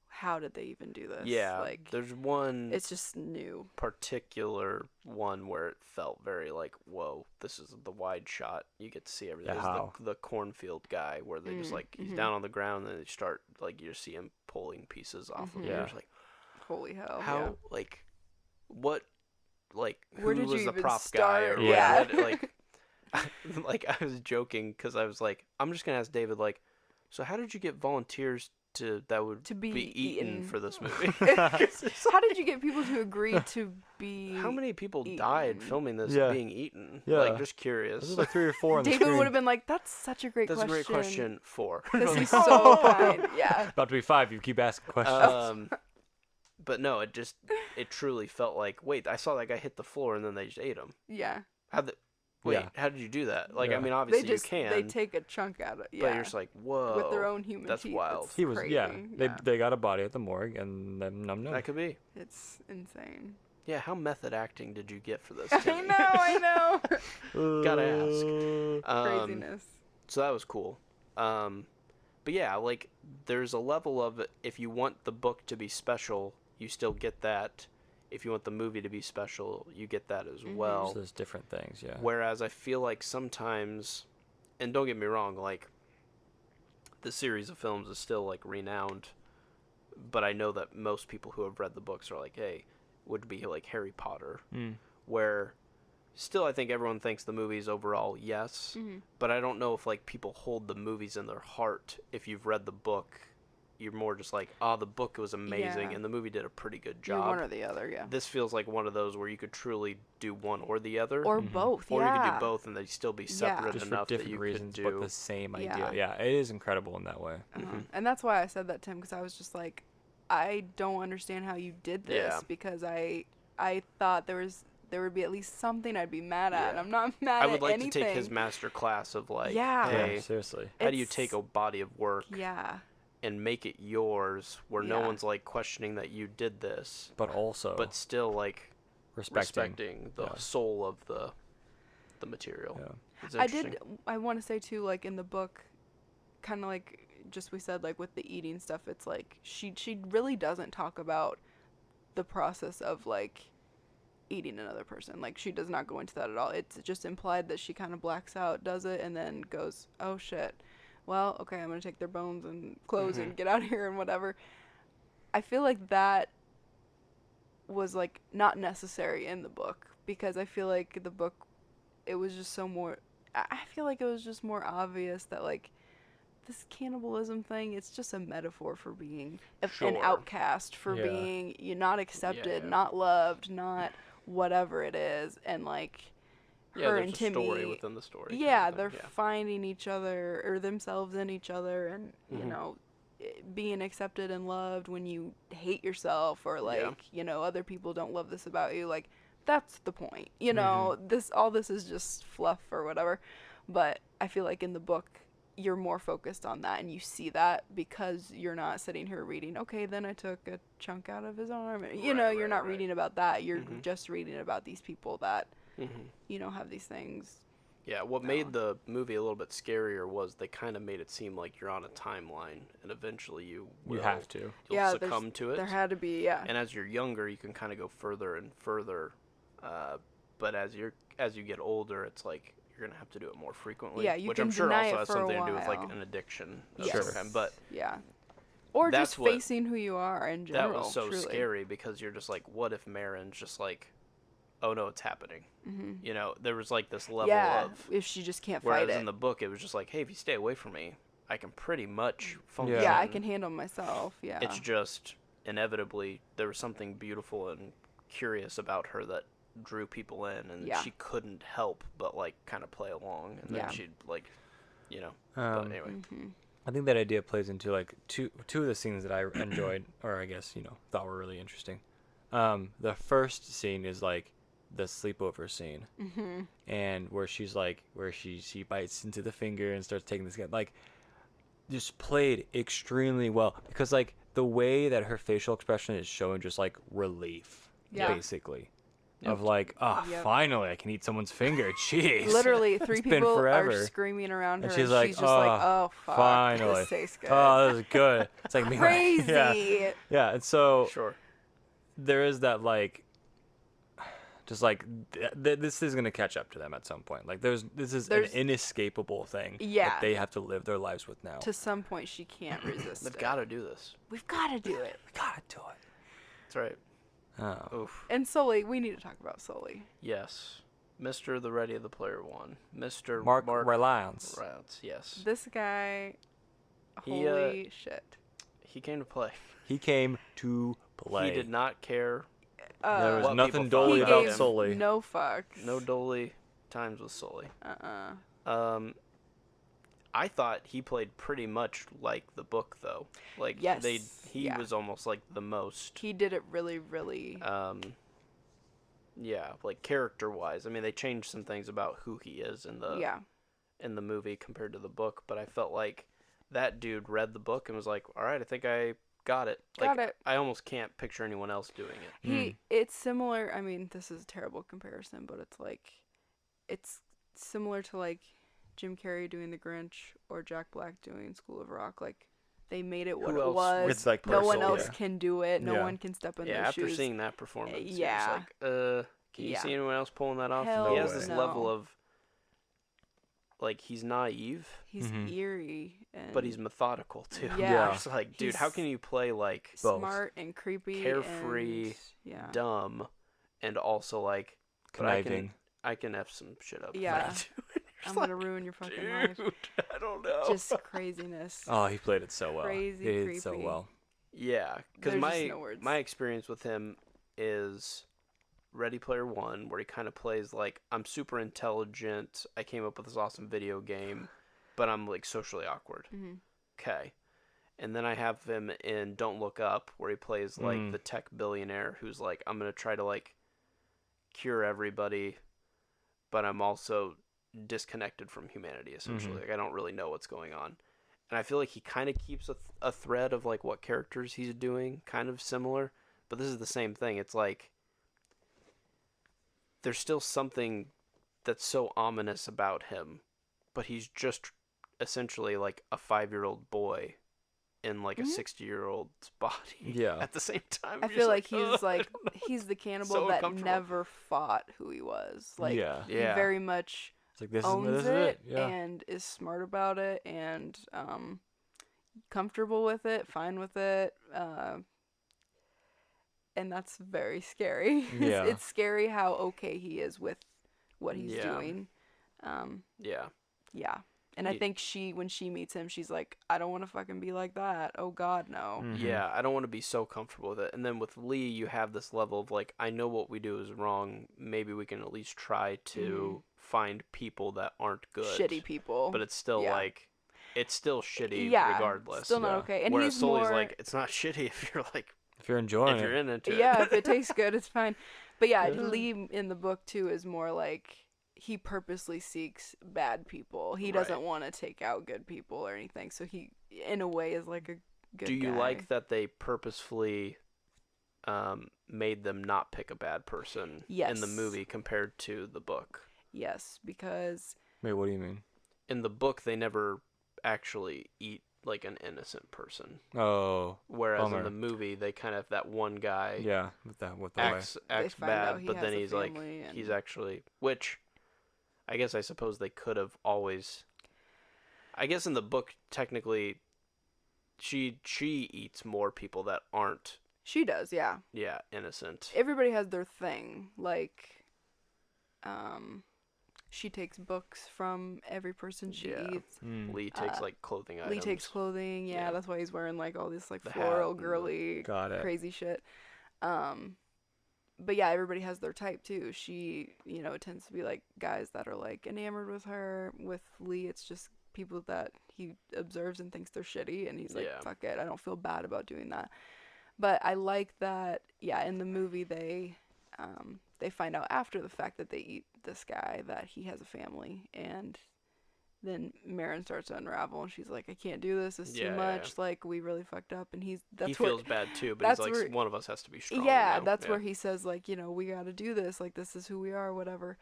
how did they even do this? Yeah, like there's one it's just new. particular one where it felt very like, whoa, this is the wide shot. You get to see everything. Yeah, It's how? the cornfield guy where they just like, he's down on the ground and they start, like, you just see him pulling pieces off of it. Yeah. You're just like, Holy hell! how, like, what, like, Where who did was you the even prop guy? start? Or Yeah. what, like, like, I was joking because I was like, I'm just going to ask David, like, so how did you get volunteers that would To be eaten eaten. for this movie? How did you get people to agree to be? How many people eaten? died filming this Yeah. being eaten? Yeah. Like, just curious. There's like 3 or 4 on the David screen. would have been like, "That's such a great That's question." a great question. 4. Because he's so kind. Yeah. About to be 5. You keep asking questions. But no, it truly felt like, wait, I saw that guy hit the floor and then they just ate him. Yeah. How did how did you do that? Like, I Yeah. mean, They obviously just you can, they take a chunk out of but you're just like, whoa, with their own human that's teeth. wild. It's he was crazy. They got a body at the morgue and then num. That could be. It's insane. Yeah, how method acting did you get for this? I Timmy? know. Gotta ask. Craziness. So that was cool. But yeah, like, there's a level of, if you want the book to be special, you still get that. If you want the movie to be special, you get that as well. So there's different things, yeah. Whereas I feel like sometimes, and don't get me wrong, like, the series of films is still, like, renowned, but I know that most people who have read the books are like, hey, would be like Harry Potter, where still I think everyone thinks the movies overall, yes, but I don't know if, like, people hold the movies in their heart. If you've read the book, you're more just like, the book was amazing, Yeah. and the movie did a pretty good You're job. one or the other, yeah. This feels like one of those where you could truly do one or the other. Or both, Or yeah. you could do both and they'd still be separate Just for enough that different you reasons, could but do. the same Yeah. idea. Yeah, it is incredible in that way. And that's why I said that to him, because I was just like, I don't understand how you did this, Yeah. because I thought there would be at least something I'd be mad at. Yeah. And I'm not mad I at would like anything. to take his master class of, like, Yeah. hey, Yeah, seriously. how do you It's- take a body of work Yeah. and make it yours, where no Yeah. one's, like, questioning that you did this, But also but still, like, respecting the Yeah. soul of the material. Yeah. It's I interesting. I want to say too, like in the book, kind of like just we said, like with the eating stuff, it's like she really doesn't talk about the process of like eating another person. Like she does not go into that at all. It's just implied that she kind of blacks out, does it, and then goes, oh shit, well, okay, I'm gonna take their bones and clothes and get out of here and whatever. I feel like that was like not necessary in the book, because I feel like the book, it was just so more, I feel like it was just more obvious that like this cannibalism thing, it's just a metaphor for being an Sure. outcast, for Yeah. being you're not accepted, Yeah. not loved, not whatever it is, and like Yeah, her there's and a Timmy, story within the story. kind yeah, of they're thing. finding each other or themselves in each other, and you Mhm. know, being accepted and loved when you hate yourself, or like Yeah. you know, other people don't love this about you. Like that's the point, you know. This is just fluff or whatever. But I feel like in the book you're more focused on that, and you see that because you're not sitting here reading, okay, then I took a chunk out of his arm. You know, you're not reading about that. You're just reading about these people that you know have these things. Yeah, what made the movie a little bit scarier was they kind of made it seem like you're on a timeline, and eventually you have to. You'll succumb to it. There had to be, yeah. And as you're younger, you can kind of go further and further. But as you get older, it's like you're gonna have to do it more frequently. Yeah, you which can I'm sure deny also it has for a something to do with like while. an addiction of Yes. some kind. But Yeah. Or That's just what- facing who you are in general. that was so truly. scary because you're just like, what if Marin's just like, oh no, it's happening. You know, there was like this level Yeah, of. if she just can't Whereas fight it. in the book, it was just like, hey, if you stay away from me, I can pretty much function. Yeah, I can handle myself. Yeah. It's just inevitably there was something beautiful and curious about her that drew people in, and Yeah. she couldn't help but like kind of play along, and Yeah. then she'd like, you know. But anyway, I think that idea plays into like two of the scenes that I enjoyed, or I guess thought were really interesting. The first scene is like the sleepover scene, and where she's like, where she bites into the finger and starts taking this guy, like, just played extremely well, because like the way that her facial expression is showing just like relief, Yeah. basically, of like, oh, Yep. finally I can eat someone's finger. Jeez. Literally, three It's been people forever. are screaming around her, And and she's like, she's just like, "Oh fuck, finally. this tastes good." Oh, this is good. It's like me. Crazy. Yeah. Yeah. And so Sure. there is that like, just like this is gonna catch up to them at some point. Like this is an inescapable thing. Yeah. That they have to live their lives with now. To some point, she can't resist They've it. got to do this. We've got to do it. We gotta do it. That's right. Oh. Oof. And Sully, we need to talk about Sully. Yes. Mr. The Ready of the Player One. Mr. Mark Rylance. Rylance, yes. This guy, He, holy shit. He came to play. He came to play. He did not care. There was what nothing people thought dolly He about about gave Sully. no fucks. No dolly times with Sully. Uh-uh. I thought he played pretty much like the book, though. Like, Yes. he was almost like the most. He did it really, really. Yeah, like character-wise. I mean, they changed some things about who he is in the movie compared to the book, but I felt like that dude read the book and was like, "All right, I think I got it." Like, Got it. I almost can't picture anyone else doing it. It's similar. I mean, this is a terrible comparison, but it's similar to like Jim Carrey doing The Grinch or Jack Black doing School of Rock. Like, they made it what Who it else? was. It's like no one personal, else yeah. can do it. No Yeah. one can step in Yeah, their after shoes. seeing that performance, Yeah. it's like, can you Yeah. see anyone else pulling that off? Hell He has this no. level of, like, he's naive, He's eerie, and but he's methodical too. Yeah. It's like, dude, how He's can you play like both. smart and creepy, carefree, and, yeah, dumb, and also like but Conniving. I can f some shit up. if I Yeah. need to. I'm Just gonna ruin your fucking life. dude, I don't know. Just craziness. Oh, he played it so well. Crazy, He did it so creepy. well. Yeah, because There's just no words. my experience with him is Ready Player One, where he kind of plays like, I'm super intelligent. I came up with this awesome video game, but I'm like socially awkward. Mhm. Okay. And then I have him in Don't Look Up, where he plays like the tech billionaire who's like, I'm gonna try to like cure everybody, but I'm also disconnected from humanity essentially. Like, I don't really know what's going on. And I feel like he kind of keeps a thread of like what characters he's doing, kind of similar, but this is the same thing. It's like there's still something that's so ominous about him, but he's just essentially like a 5-year-old boy in like a 60-year-old's body. Yeah. At the same time, I you're feel just like he's "Ugh, I like don't know." he's the cannibal So that uncomfortable. never fought who he was. Like, Yeah. he Yeah. very much It's like this owns is it. Yeah. and is smart about it and comfortable with it, fine with it, and that's very scary. Yeah. It's scary how okay he is with what he's Yeah. doing. Yeah. Yeah. And I think when she meets him, she's like, I don't want to fucking be like that. Oh God, no. Yeah, I don't want to be so comfortable with it. And then with Lee, you have this level of like, I know what we do is wrong. Maybe we can at least try to find people that aren't good. Shitty people. But it's still Yeah. like, it's still shitty Yeah, regardless. still not Yeah. okay. And Whereas he's Sully's more like, it's not shitty if you're like, If you're enjoying if you're it. in it. yeah, if it tastes good, it's fine. But yeah, Lee in the book too is more like he purposely seeks bad people. He doesn't Right. want to take out good people or anything. So he, in a way, is like a good Do you guy. like that they purposefully made them not pick a bad person in the Yes. movie compared to the book? Yes, because Wait, what do you mean? In the book, they never actually eat like an innocent person. Oh, Whereas bummer. in the movie, they kind of, that one guy yeah, with the way. acts find out bad, he but has then a he's like, family and- he's actually, which I guess I suppose they could have always, I guess in the book, technically, she eats more people that aren't, she does, yeah. innocent. Everybody has their thing. Like, she takes books from every person she Yeah. eats. Lee takes like clothing items. Lee takes clothing, yeah, that's why he's wearing like all this like The floral hat and the- girly Got it. crazy shit. But yeah, everybody has their type too. She, it tends to be like guys that are like enamored with her. With Lee, it's just people that he observes and thinks they're shitty, and he's like, Yeah. fuck it, I don't feel bad about doing that. But I like that, yeah, in the movie they find out after the fact that they eat this guy that he has a family, and then Marin starts to unravel, and she's like, I can't do this. It's Yeah, too much. Like, we really fucked up. And he feels bad too, but he's like, one of us has to be strong. Yeah, that's where he says, like, we got to do this. Like, this is who we are, whatever.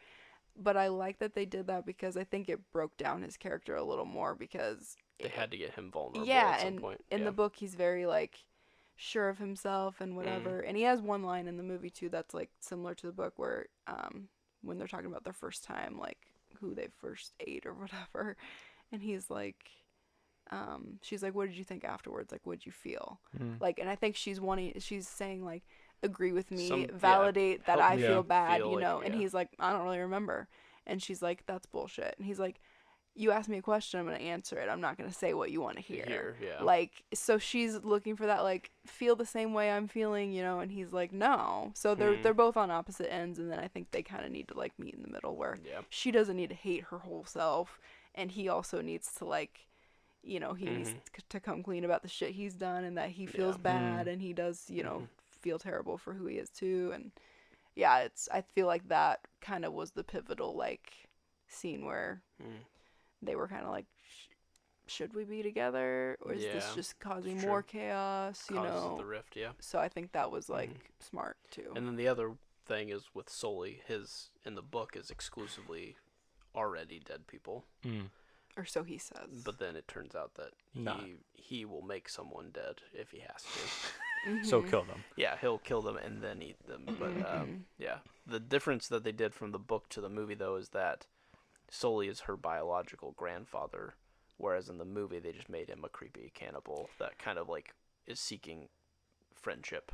But I like that they did that because I think it broke down his character a little more because they had to get him vulnerable at some point. In the book, he's very, like, sure of himself and whatever. And he has one line in the movie, too, that's, like, similar to the book where when they're talking about their first time, like, who they first ate or whatever. And he's like, she's like, what did you think afterwards? Like, what did you feel? Like, and I think she's saying, like, agree with me, validate that I feel bad, and he's like, I don't really remember. And she's like, that's bullshit. And he's like, you asked me a question, I'm going to answer it. I'm not going to say what you want to hear. Like, so she's looking for that, like, feel the same way I'm feeling, and he's like, no. So they're both on opposite ends, and then I think they kind of need to, like, meet in the middle where she doesn't need to hate her whole self, and he also needs to, like, he needs to come clean about the shit he's done and that he feels bad, and he does, feel terrible for who he is too. And I feel like that kind of was the pivotal, like, scene where they were kind of like, should we be together, or is this just causing more chaos, Causes the rift. So I think that was, like, smart too. And then the other thing is with Sully, his in the book is exclusively already dead people, or so he says, but then it turns out that he will make someone dead if he has to. So kill them. Yeah, he'll kill them and then eat them. But the difference that they did from the book to the movie, though, is that Sully is her biological grandfather, whereas in the movie they just made him a creepy cannibal that kind of, like, is seeking friendship,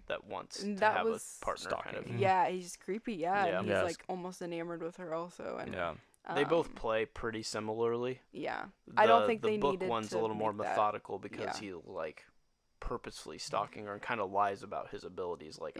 that wants to have a partner. Kind of. Yeah, he's creepy. And he's like almost enamored with her also. And they both play pretty similarly. I don't think the they book needed one's to a little more make that. methodical because he, like, purposefully stalking her and kind of lies about his abilities, like,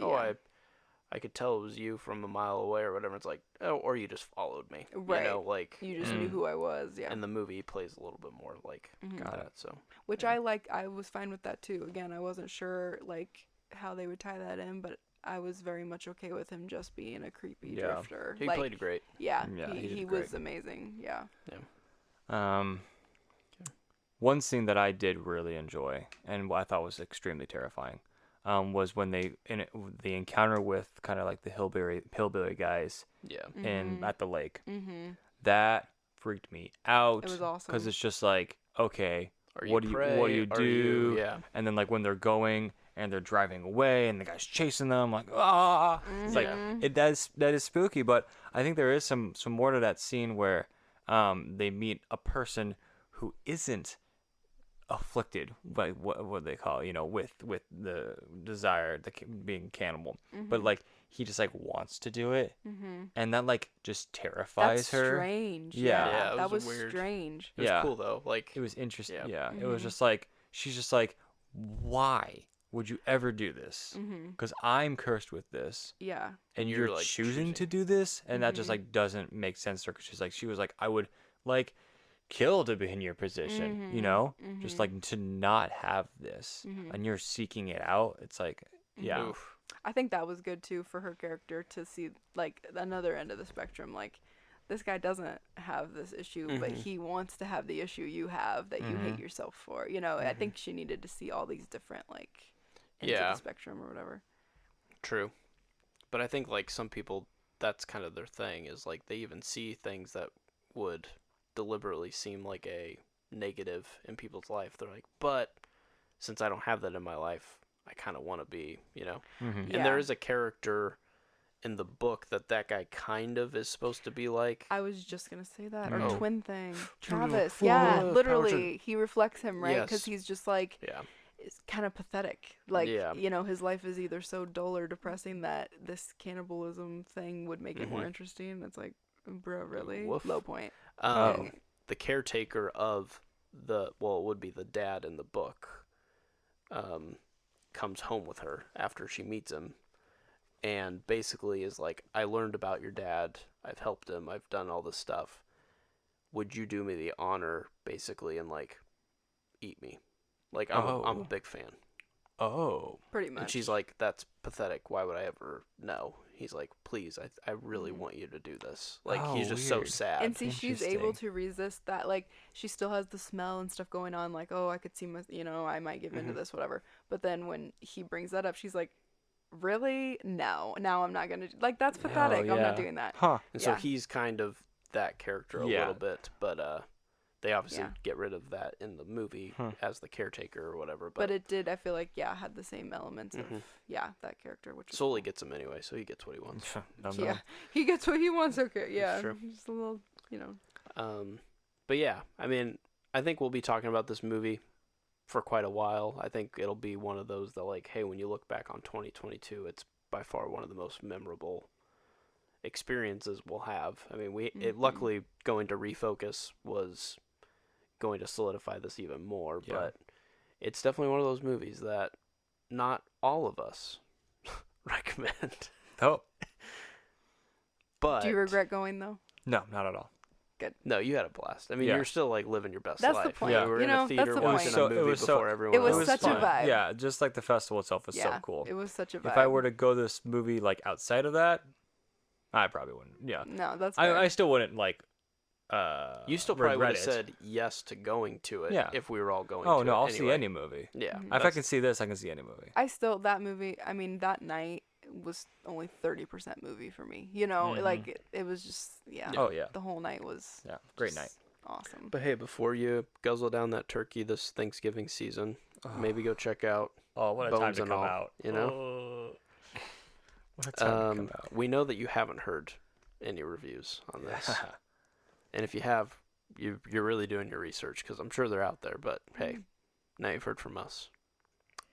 I could tell it was you from a mile away or whatever. It's like, oh, or you just followed me, like you just knew who I was. In the movie he plays a little bit more like that, so which I was fine with that too. Again, I wasn't sure, like, how they would tie that in, but I was very much okay with him just being a creepy drifter. He played great. He was amazing. One scene that I did really enjoy and I thought was extremely terrifying was when the encounter with kind of like the hillbilly guys at the lake. That freaked me out. It was awesome because it's just like, okay, what do you do? And then, like, when they're going and they're driving away and the guy's chasing them, like, it's like that is spooky. But I think there is some more to that scene where they meet a person who isn't afflicted by what they call, with the desire, being cannibal, but, like, he just, like, wants to do it, and that, like, just terrifies her. Strange. That was weird. Strange. It was cool though. Like, it was interesting. It was just like, she's just like, why would you ever do this? Because I'm cursed with this. And you're like choosing to do this, and that just, like, doesn't make sense to her. Because she was like, I would, like, kill to be in your position, just, like, to not have this, and you're seeking it out. It's like, Oof. I think that was good too for her character to see, like, another end of the spectrum. Like, this guy doesn't have this issue, but he wants to have the issue you have that you hate yourself for. I think she needed to see all these different, like, ends of the spectrum or whatever. True. But I think, like, some people, that's kind of their thing, is, like, they even see things that would deliberately seem like a negative in people's life. They're like, but since I don't have that in my life, I kind of want to be, And there is a character in the book that guy kind of is supposed to be like. I was just gonna say that, or twin thing, Travis. Literally, he reflects him, right? Because he's just like, it's kind of pathetic. Like, his life is either so dull or depressing that this cannibalism thing would make it more interesting. It's like, bro, really? Woof. Low point. The caretaker of it would be the dad in the book, comes home with her after she meets him, and basically is like, I learned about your dad, I've helped him, I've done all this stuff, would you do me the honor, basically, and, like, eat me? Like, I'm a big fan. Oh. Pretty much. And she's like, that's pathetic, why would I ever know? he's like, please, I really want you to do this. Like, Oh, he's just so weird. sad. And see, she's able Interesting. to resist that. Like, she still has the smell and stuff going on. Like, oh, I could see my, I might give into this, whatever. But then when he brings that up, she's like, really? No. Now I'm not going to. Like, that's pathetic. I'm not doing that. Huh. And so Yeah. he's kind of that character a Yeah. little bit, but they obviously Yeah. get rid of that in the movie as the caretaker or whatever. But it did, I feel like, had the same elements of, that character, which is Sully gets him anyway, so he gets what he wants. yeah, he gets what he wants. Okay, yeah, true. just a little, But yeah, I mean, I think we'll be talking about this movie for quite a while. I think it'll be one of those that, like, hey, when you look back on 2022, it's by far one of the most memorable experiences we'll have. I mean, luckily going to Refocus was going to solidify this even more, but it's definitely one of those movies that not all of us recommend. Oh, But do you regret going though? no, not at all. no, you had a blast. I mean, Yeah. you're still like living your best That's life. the point. Yeah. You were You in know, a theater that's the watching point. a movie before everyone it was else. such a fun. vibe. Yeah, just like the festival itself was so cool. It was such a vibe. If I were to go this movie like outside of that, I probably wouldn't. Yeah, no, that's fair. I still wouldn't like. You still probably would regret have it. said yes to going to it Yeah. if we were all going Oh to no, it I'll anyway. see any movie. Yeah. If I can see this, I can see any movie. that movie. I mean, that night was only 30% movie for me. Like it was just Oh yeah, the whole night was great just night. awesome. But hey, before you guzzle down that turkey this Thanksgiving season, maybe go check out Oh, what a time Bones to and come All, out. you know? Oh, what a time to come out. We know that you haven't heard any reviews on this. And if you have, you're really doing your research, because I'm sure they're out there. But hey, now you've heard from us.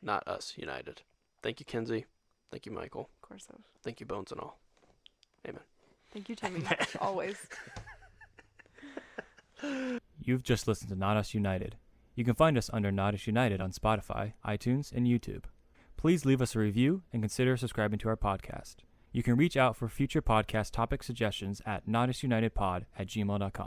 Not us, United. Thank you, Kenzie. Thank you, Michael. Of course, that was. Thank you, Bones and All. Amen. Thank you, Timmy. Always. You've just listened to Not Us United. You can find us under Not Us United on Spotify, iTunes, and YouTube. Please leave us a review and consider subscribing to our podcast. You can reach out for future podcast topic suggestions at notusunitedpod@gmail.com.